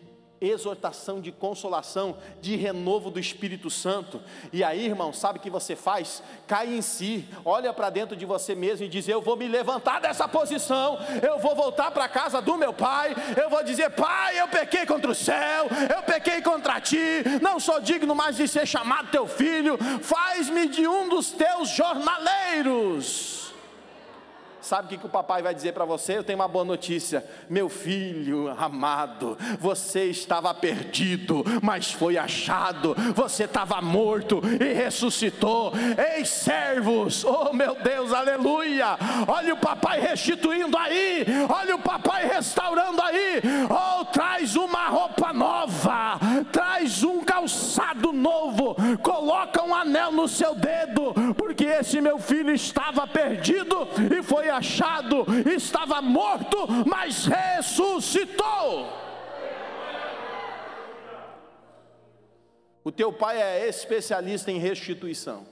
exortação, de consolação, de renovo do Espírito Santo. E aí, irmão, sabe o que você faz? Cai em si, olha para dentro de você mesmo e diz: eu vou me levantar dessa posição, eu vou voltar para a casa do meu pai, eu vou dizer: pai, eu pequei contra o céu, eu pequei contra ti, não sou digno mais de ser chamado teu filho, faz-me de um dos teus jornaleiros. Sabe o que o papai vai dizer para você? Eu tenho uma boa notícia: meu filho amado, você estava perdido, mas foi achado, você estava morto e ressuscitou. Ei, servos, oh meu Deus, aleluia, olha o papai restituindo aí, olha o papai restaurando aí. Oh, traz uma roupa nova, traz um calçado novo, coloca um anel no seu dedo, porque esse meu filho estava perdido e foi achado, estava morto, mas ressuscitou. O teu pai é especialista em restituição.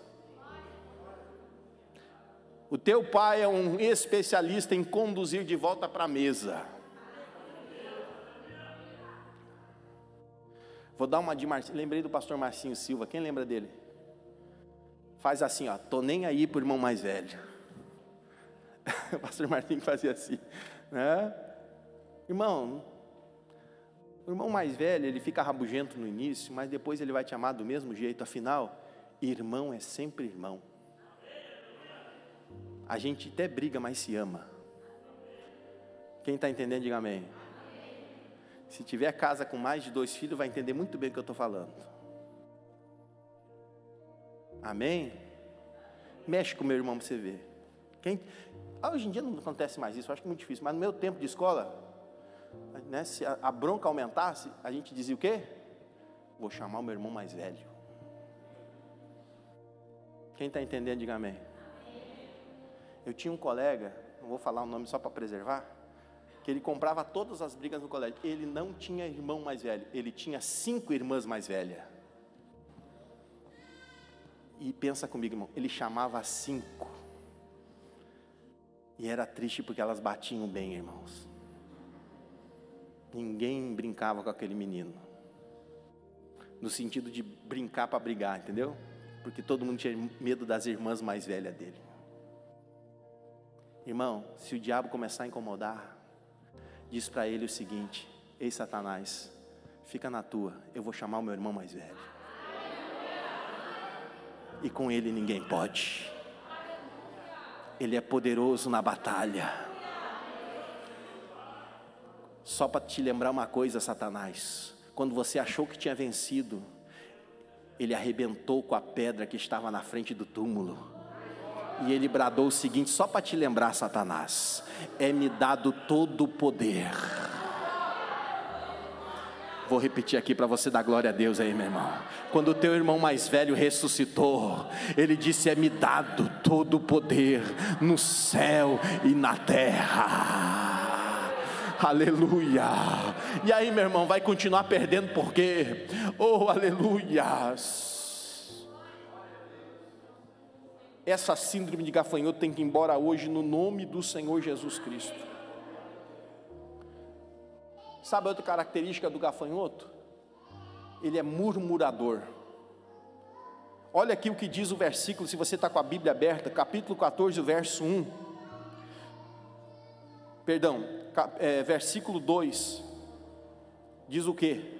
O teu pai é um especialista em conduzir de volta para a mesa. Vou dar uma de Marcinho. Lembrei do pastor Marcinho Silva. Quem lembra dele? Faz assim, ó: tô nem aí pro irmão mais velho. O pastor Martinho fazia assim, né? Irmão, o irmão mais velho, ele fica rabugento no início, mas depois ele vai te amar do mesmo jeito. Afinal, irmão é sempre irmão. A gente até briga, mas se ama. Quem está entendendo, diga amém. Se tiver casa com mais de 2 filhos, vai entender muito bem o que eu estou falando. Amém? Mexe com o meu irmão para você ver. Hoje em dia não acontece mais isso, eu acho que é muito difícil, mas no meu tempo de escola, né, se a bronca aumentasse, a gente dizia o quê? Vou chamar o meu irmão mais velho. Quem está entendendo, diga amém. Eu tinha um colega, não vou falar o nome só para preservar, que ele comprava todas as brigas no colégio. Ele não tinha irmão mais velho, ele tinha 5 irmãs mais velhas. E pensa comigo, irmão, ele chamava 5. E era triste porque elas batiam bem, irmãos. Ninguém brincava com aquele menino, no sentido de brincar para brigar, entendeu? Porque todo mundo tinha medo das irmãs mais velhas dele. Irmão, se o diabo começar a incomodar, diz para ele o seguinte: ei, Satanás, fica na tua, eu vou chamar o meu irmão mais velho, e com ele ninguém pode. Ele é poderoso na batalha. Só para te lembrar uma coisa, Satanás: quando você achou que tinha vencido, ele arrebentou com a pedra que estava na frente do túmulo, e ele bradou o seguinte, só para te lembrar, Satanás: é-me dado todo o poder. Vou repetir aqui para você dar glória a Deus aí, meu irmão. Quando o teu irmão mais velho ressuscitou, ele disse: é-me dado todo o poder no céu e na terra. Aleluia. E aí, meu irmão, vai continuar perdendo por quê? Oh, aleluias. Essa síndrome de gafanhoto tem que ir embora hoje, no nome do Senhor Jesus Cristo. Sabe outra característica do gafanhoto? Ele é murmurador. Olha aqui o que diz o versículo, se você está com a Bíblia aberta, capítulo 14, verso 1. Versículo 2. Diz o quê?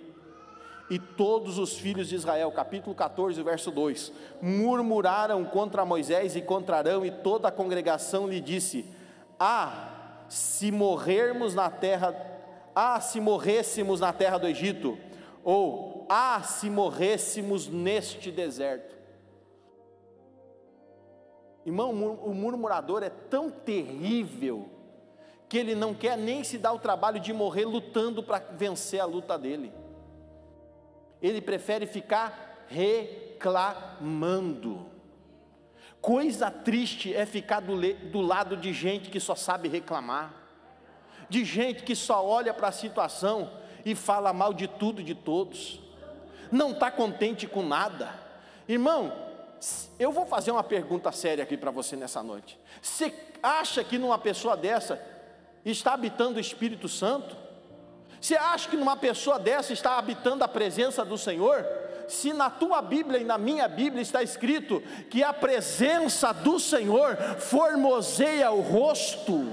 E todos os filhos de Israel, capítulo 14, verso 2, murmuraram contra Moisés e contra Arão, e toda a congregação lhe disse: se morrêssemos na terra do Egito, Ou, se morrêssemos neste deserto. Irmão, o murmurador é tão terrível, que ele não quer nem se dar o trabalho de morrer lutando para vencer a luta dele. Ele prefere ficar reclamando. Coisa triste é ficar do lado de gente que só sabe reclamar, de gente que só olha para a situação e fala mal de tudo e de todos, não está contente com nada. Irmão, eu vou fazer uma pergunta séria aqui para você nessa noite. Você acha que numa pessoa dessa está habitando o Espírito Santo? Você acha que numa pessoa dessa está habitando a presença do Senhor? Se na tua Bíblia e na minha Bíblia está escrito que a presença do Senhor formoseia o rosto.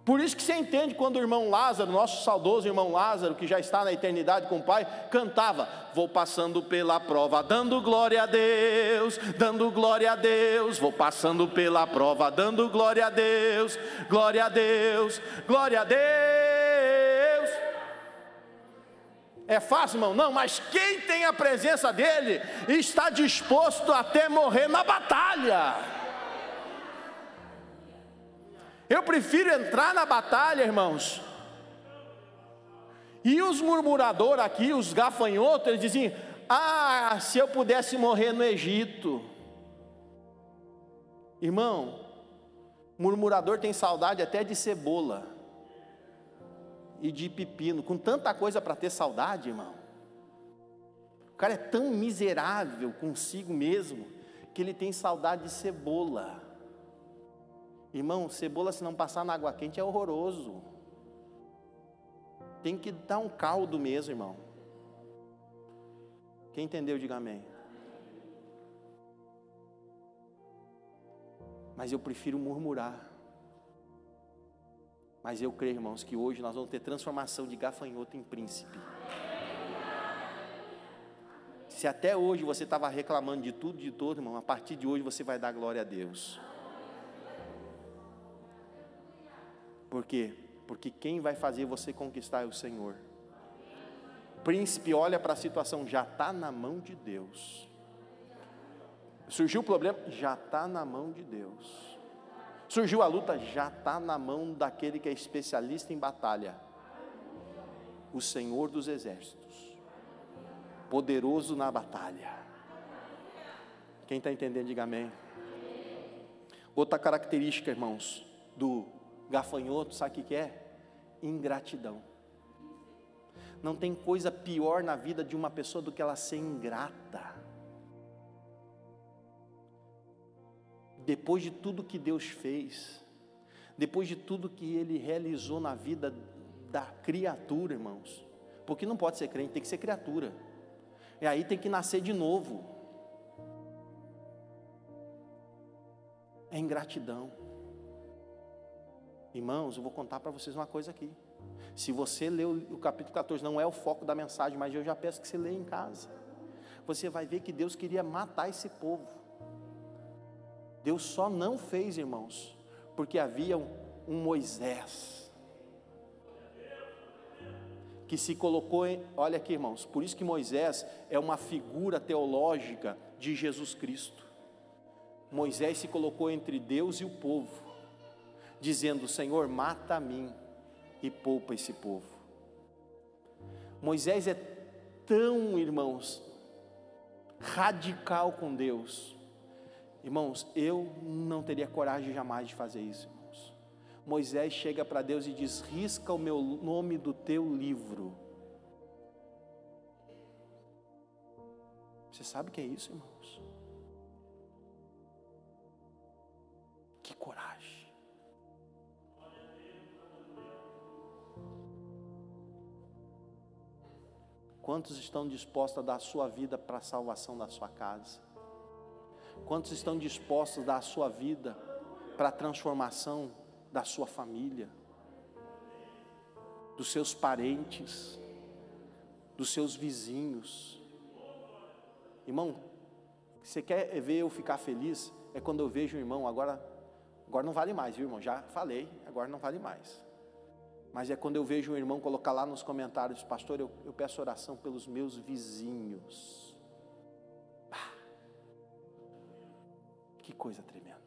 Por isso que você entende quando o irmão Lázaro, nosso saudoso irmão Lázaro, que já está na eternidade com o Pai, cantava: vou passando pela prova, dando glória a Deus, dando glória a Deus, vou passando pela prova, dando glória a Deus, glória a Deus, glória a Deus. É fácil, irmão? Não, mas quem tem a presença dele, está disposto até morrer na batalha. Eu prefiro entrar na batalha, irmãos. E os murmuradores aqui, os gafanhotos, eles diziam: se eu pudesse morrer no Egito. Irmão, murmurador tem saudade até de cebola e de pepino, com tanta coisa para ter saudade, irmão. O cara é tão miserável consigo mesmo, que ele tem saudade de cebola. Irmão, cebola se não passar na água quente é horroroso. Tem que dar um caldo mesmo, irmão. Quem entendeu, diga amém. Mas eu prefiro murmurar. Mas eu creio, irmãos, que hoje nós vamos ter transformação de gafanhoto em príncipe. Se até hoje você estava reclamando de tudo e de todo, irmão, a partir de hoje você vai dar glória a Deus. Por quê? Porque quem vai fazer você conquistar é o Senhor. Príncipe olha para a situação, já está na mão de Deus. Surgiu o problema, já está na mão de Deus. Surgiu a luta, já está na mão daquele que é especialista em batalha. O Senhor dos exércitos, poderoso na batalha. Quem está entendendo, diga amém. Outra característica, irmãos, do gafanhoto, sabe o que é? Ingratidão. Não tem coisa pior na vida de uma pessoa do que ela ser ingrata. Depois de tudo que Deus fez, depois de tudo que Ele realizou na vida da criatura, irmãos, porque não pode ser crente, tem que ser criatura, e aí tem que nascer de novo. É ingratidão. Irmãos, eu vou contar para vocês uma coisa aqui. Se você ler o capítulo 14, não é o foco da mensagem, mas eu já peço que você leia em casa. Você vai ver que Deus queria matar esse povo. Deus só não fez, irmãos, porque havia um Moisés que se colocou olha aqui, irmãos, por isso que Moisés é uma figura teológica de Jesus Cristo. Moisés se colocou entre Deus e o povo, dizendo: Senhor, mata a mim e poupa esse povo. Moisés é tão, irmãos, radical com Deus. Irmãos, eu não teria coragem jamais de fazer isso, irmãos. Moisés chega para Deus e diz: risca o meu nome do teu livro. Você sabe o que é isso, irmãos? Que coragem. Quantos estão dispostos a dar a sua vida para a salvação da sua casa? Quantos estão dispostos a dar a sua vida para a transformação da sua família, dos seus parentes, dos seus vizinhos? Irmão, você quer ver eu ficar feliz? É quando eu vejo o irmão, agora não vale mais, viu, irmão? Já falei, agora não vale mais. Mas é quando eu vejo um irmão colocar lá nos comentários: pastor, eu peço oração pelos meus vizinhos. Que coisa tremenda.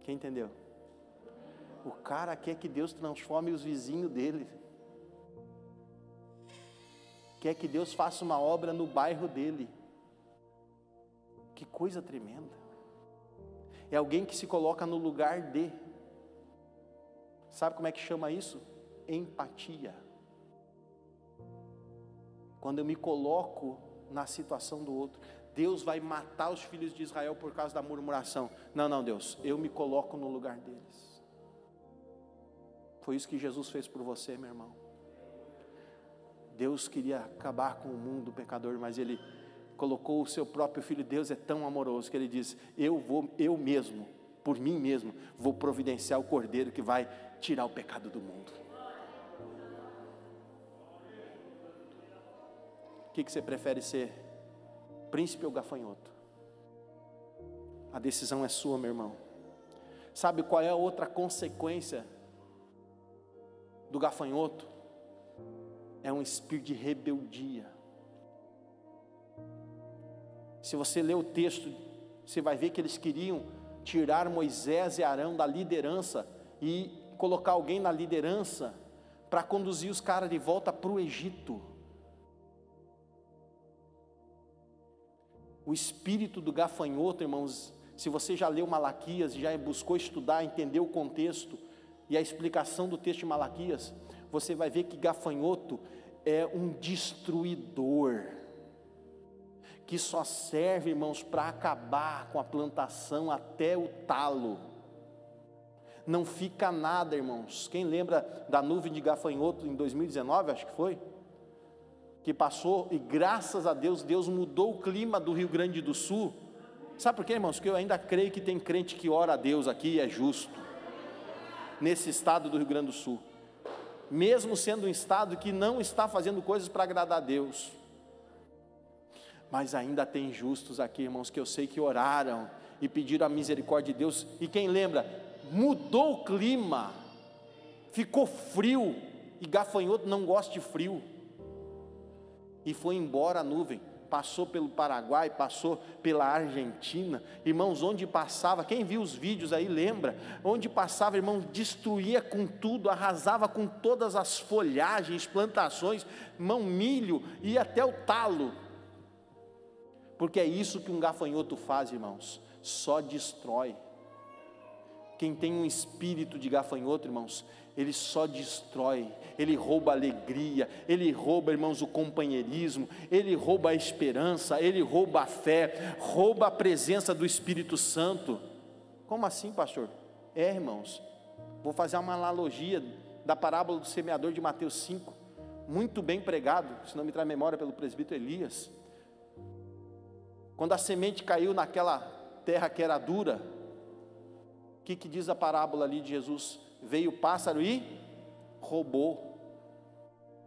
Quem entendeu? O cara quer que Deus transforme os vizinhos dele. Quer que Deus faça uma obra no bairro dele. Que coisa tremenda. É alguém que se coloca no lugar de. Sabe como é que chama isso? Empatia. Quando eu me coloco na situação do outro. Deus vai matar os filhos de Israel por causa da murmuração. Não, Deus, eu me coloco no lugar deles. Foi isso que Jesus fez por você, meu irmão. Deus queria acabar com o mundo pecador, mas Ele colocou o seu próprio Filho. Deus é tão amoroso que Ele diz: eu mesmo, por mim mesmo, vou providenciar o Cordeiro que vai tirar o pecado do mundo. O que você prefere ser? Príncipe ou gafanhoto? A decisão é sua, meu irmão. Sabe qual é a outra consequência do gafanhoto? É um espírito de rebeldia. Se você ler o texto, você vai ver que eles queriam tirar Moisés e Arão da liderança e colocar alguém na liderança para conduzir os caras de volta para o Egito. O espírito do gafanhoto, irmãos, se você já leu Malaquias, já buscou estudar, entender o contexto e a explicação do texto de Malaquias, você vai ver que gafanhoto é um destruidor, que só serve, irmãos, para acabar com a plantação até o talo. Não fica nada, irmãos. Quem lembra da nuvem de gafanhoto em 2019, acho que foi? Que passou, e graças a Deus, Deus mudou o clima do Rio Grande do Sul. Sabe por quê, irmãos? Porque eu ainda creio que tem crente que ora a Deus aqui e é justo, nesse estado do Rio Grande do Sul, mesmo sendo um estado que não está fazendo coisas para agradar a Deus, mas ainda tem justos aqui, irmãos, que eu sei que oraram e pediram a misericórdia de Deus. E quem lembra, mudou o clima, ficou frio, e gafanhoto não gosta de frio, e foi embora a nuvem, passou pelo Paraguai, passou pela Argentina, irmãos, onde passava, quem viu os vídeos aí lembra, onde passava, irmãos, destruía com tudo, arrasava com todas as folhagens, plantações, irmão, milho, ia até o talo, porque é isso que um gafanhoto faz, irmãos, só destrói. Quem tem um espírito de gafanhoto, irmãos, ele só destrói, ele rouba a alegria, ele rouba, irmãos, o companheirismo, ele rouba a esperança, ele rouba a fé, rouba a presença do Espírito Santo. Como assim, pastor? Irmãos, vou fazer uma analogia da parábola do semeador de Mateus 5, muito bem pregado, se não me traz memória, pelo presbítero Elias. Quando a semente caiu naquela terra que era dura, o que diz a parábola ali de Jesus? Veio o pássaro e roubou.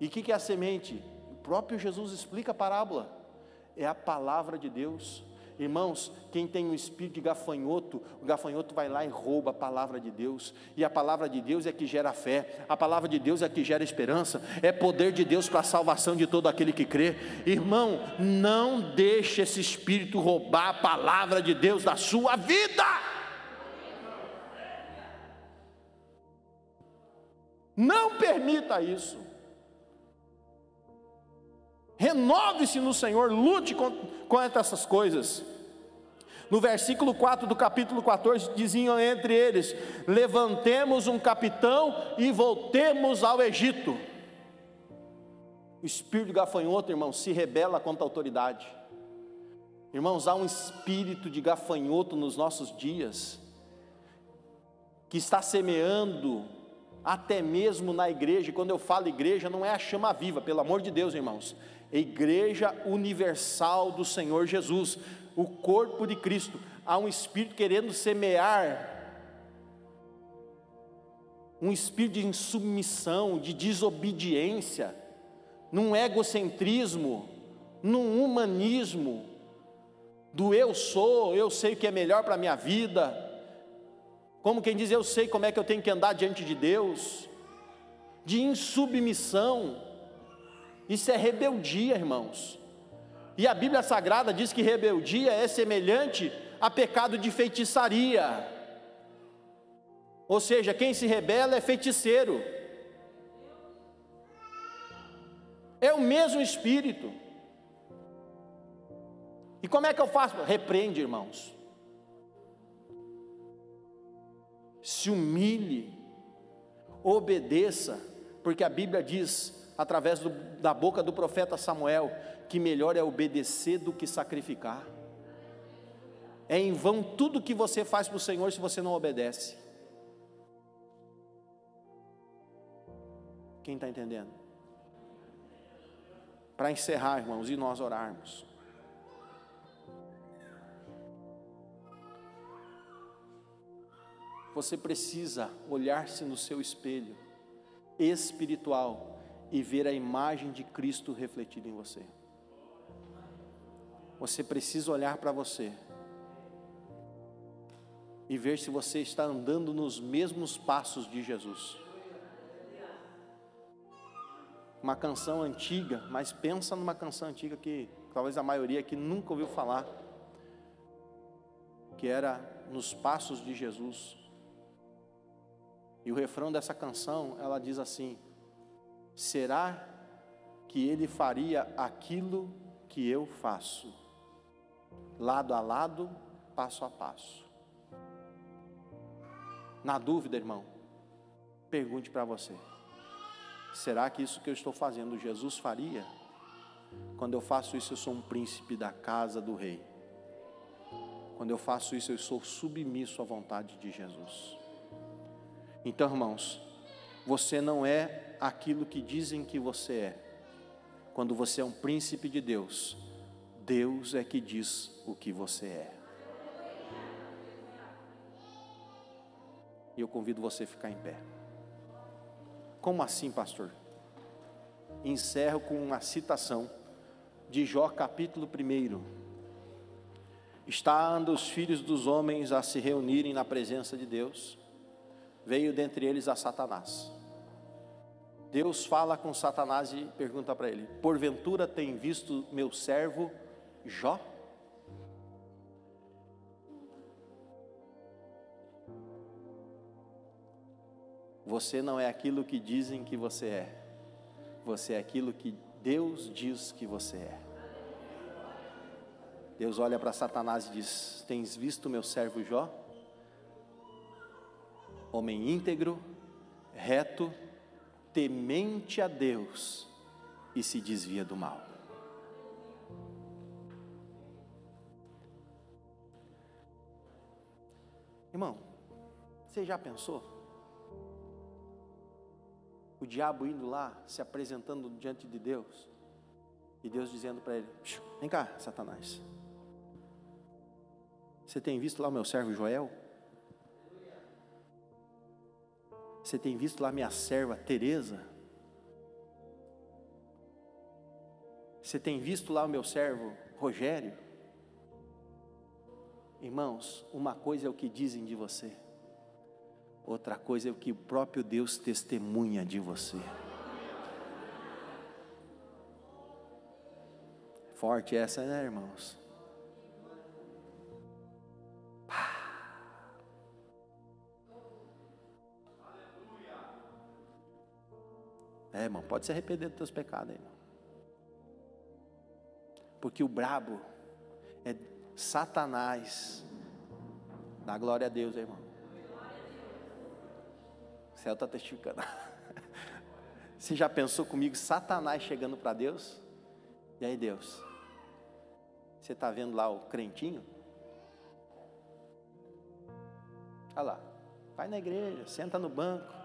E o que é a semente? O próprio Jesus explica a parábola. É a palavra de Deus. Irmãos, quem tem um espírito de gafanhoto, o gafanhoto vai lá e rouba a palavra de Deus. E a palavra de Deus é que gera fé, a palavra de Deus é que gera esperança, é poder de Deus para a salvação de todo aquele que crê. Irmão, não deixe esse espírito roubar a palavra de Deus da sua vida. Não permita isso. Renove-se no Senhor, lute contra essas coisas. No versículo 4 do capítulo 14, diziam entre eles: levantemos um capitão e voltemos ao Egito. O espírito de gafanhoto, irmãos, se rebela contra a autoridade. Irmãos, há um espírito de gafanhoto nos nossos dias, que está semeando até mesmo na igreja. E quando eu falo igreja, não é a chama viva, pelo amor de Deus, irmãos, é a igreja universal do Senhor Jesus, o corpo de Cristo. Há um espírito querendo semear, um espírito de insubmissão, de desobediência, num egocentrismo, num humanismo, do eu sou, eu sei o que é melhor para a minha vida. como quem diz, eu sei como é que eu tenho que andar diante de Deus, de insubmissão. Isso é rebeldia, irmãos. E a Bíblia Sagrada diz que rebeldia é semelhante a pecado de feitiçaria. Ou seja, quem se rebela é feiticeiro. É o mesmo espírito. E como é que eu faço? Repreende, irmãos. Se humilhe, obedeça, porque a Bíblia diz, através da boca do profeta Samuel, que melhor é obedecer do que sacrificar. É em vão tudo que você faz para o Senhor se você não obedece. Quem está entendendo? Para encerrar, irmãos, e nós orarmos. Você precisa olhar-se no seu espelho espiritual e ver a imagem de Cristo refletida em você. Você precisa olhar para você e ver se você está andando nos mesmos passos de Jesus. Uma canção antiga, mas pensa numa canção antiga que talvez a maioria aqui nunca ouviu falar, que era nos passos de Jesus. E o refrão dessa canção, ela diz assim: será que ele faria aquilo que eu faço, lado a lado, passo a passo? Na dúvida, irmão, pergunte para você: será que isso que eu estou fazendo, Jesus faria? Quando eu faço isso, eu sou um príncipe da casa do rei. Quando eu faço isso, eu sou submisso à vontade de Jesus. Então, irmãos, você não é aquilo que dizem que você é. Quando você é um príncipe de Deus, Deus é que diz o que você é. E eu convido você a ficar em pé. Como assim, pastor? Encerro com uma citação de Jó, capítulo 1. Estando os filhos dos homens a se reunirem na presença de Deus, veio dentre eles a Satanás. Deus fala com Satanás e pergunta para ele: porventura tem visto meu servo Jó? Você não é aquilo que dizem que você é. Você é aquilo que Deus diz que você é. Deus olha para Satanás e diz: tens visto meu servo Jó? Homem íntegro, reto, temente a Deus e se desvia do mal. Irmão, você já pensou? O diabo indo lá, se apresentando diante de Deus, e Deus dizendo para ele: vem cá, Satanás, você tem visto lá o meu servo Joel? Você tem visto lá minha serva Teresa? Você tem visto lá o meu servo Rogério? Irmãos, uma coisa é o que dizem de você, outra coisa é o que o próprio Deus testemunha de você. Forte essa, né, irmãos? É, irmão, pode se arrepender dos teus pecados, irmão. Porque o brabo é Satanás. Dá glória a Deus, irmão. O céu está testificando. Você já pensou comigo, Satanás chegando para Deus? E aí, Deus, você está vendo lá o crentinho? Olha lá, vai na igreja, senta no banco.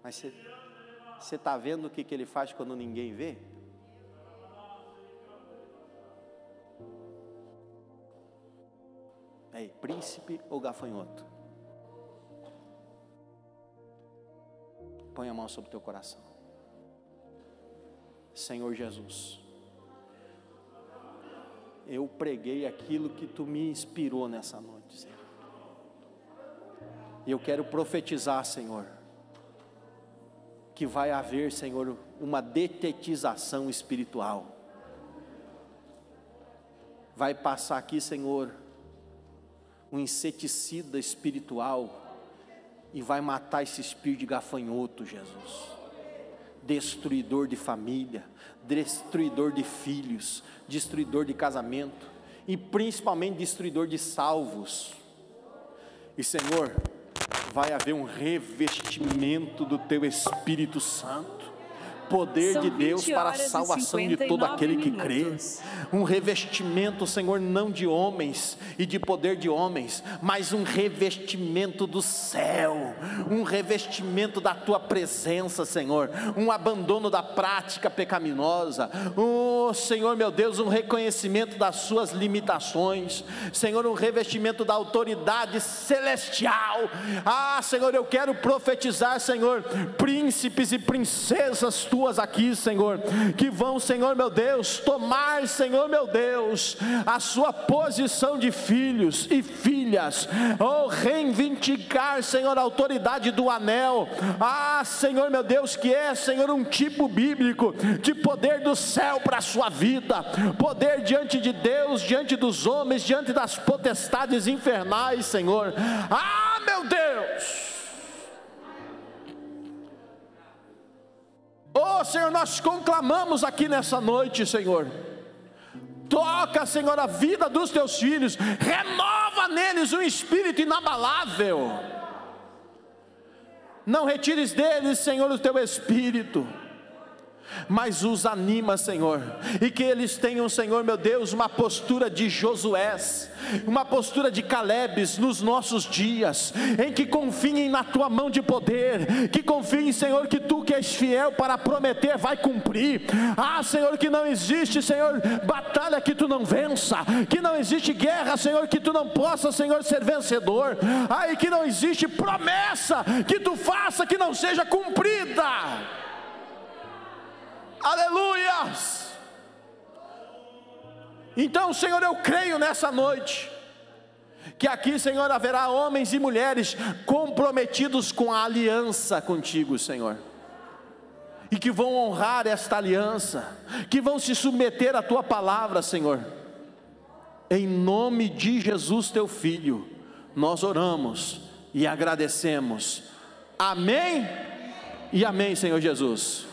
Mas você está vendo o que ele faz quando ninguém vê? Aí, príncipe ou gafanhoto? Põe a mão sobre o teu coração. Senhor Jesus, eu preguei aquilo que tu me inspirou nessa noite, Senhor. E eu quero profetizar, Senhor, que vai haver, Senhor, uma detetização espiritual. Vai passar aqui, Senhor, um inseticida espiritual e vai matar esse espírito de gafanhoto, Jesus. Destruidor de família, destruidor de filhos, destruidor de casamento e principalmente destruidor de salvos. E, Senhor, vai haver um revestimento do Teu Espírito Santo, poder de Deus para a salvação de todo aquele que crê. Um revestimento, Senhor, não de homens e de poder de homens, mas um revestimento do céu, um revestimento da Tua presença, Senhor, um abandono da prática pecaminosa, Senhor meu Deus, um reconhecimento das suas limitações, Senhor, um revestimento da autoridade celestial. Senhor, eu quero profetizar, Senhor, príncipes e princesas Tuas aqui, Senhor, que vão, Senhor meu Deus, tomar, Senhor meu Deus, a sua posição de filhos e filhas, reivindicar, Senhor, a autoridade do anel, Senhor meu Deus, que é, Senhor, um tipo bíblico de poder do céu para a sua vida, poder diante de Deus, diante dos homens, diante das potestades infernais, Senhor. Meu Deus! Senhor, nós conclamamos aqui nessa noite, Senhor, toca, Senhor, a vida dos Teus filhos, renova neles um espírito inabalável, não retires deles, Senhor, o Teu Espírito, mas os anima, Senhor, e que eles tenham, Senhor meu Deus, uma postura de Josués, uma postura de Calebes nos nossos dias, em que confiem na Tua mão de poder, que confiem, Senhor, que Tu que és fiel para prometer, vai cumprir. Senhor, que não existe, Senhor, batalha que Tu não vença, que não existe guerra, Senhor, que Tu não possa, Senhor, ser vencedor, e que não existe promessa que Tu faça que não seja cumprida. Aleluias! Então, Senhor, eu creio nessa noite, que aqui, Senhor, haverá homens e mulheres comprometidos com a aliança contigo, Senhor, e que vão honrar esta aliança, que vão se submeter à Tua palavra, Senhor. Em nome de Jesus, Teu Filho, nós oramos e agradecemos. Amém e amém, Senhor Jesus.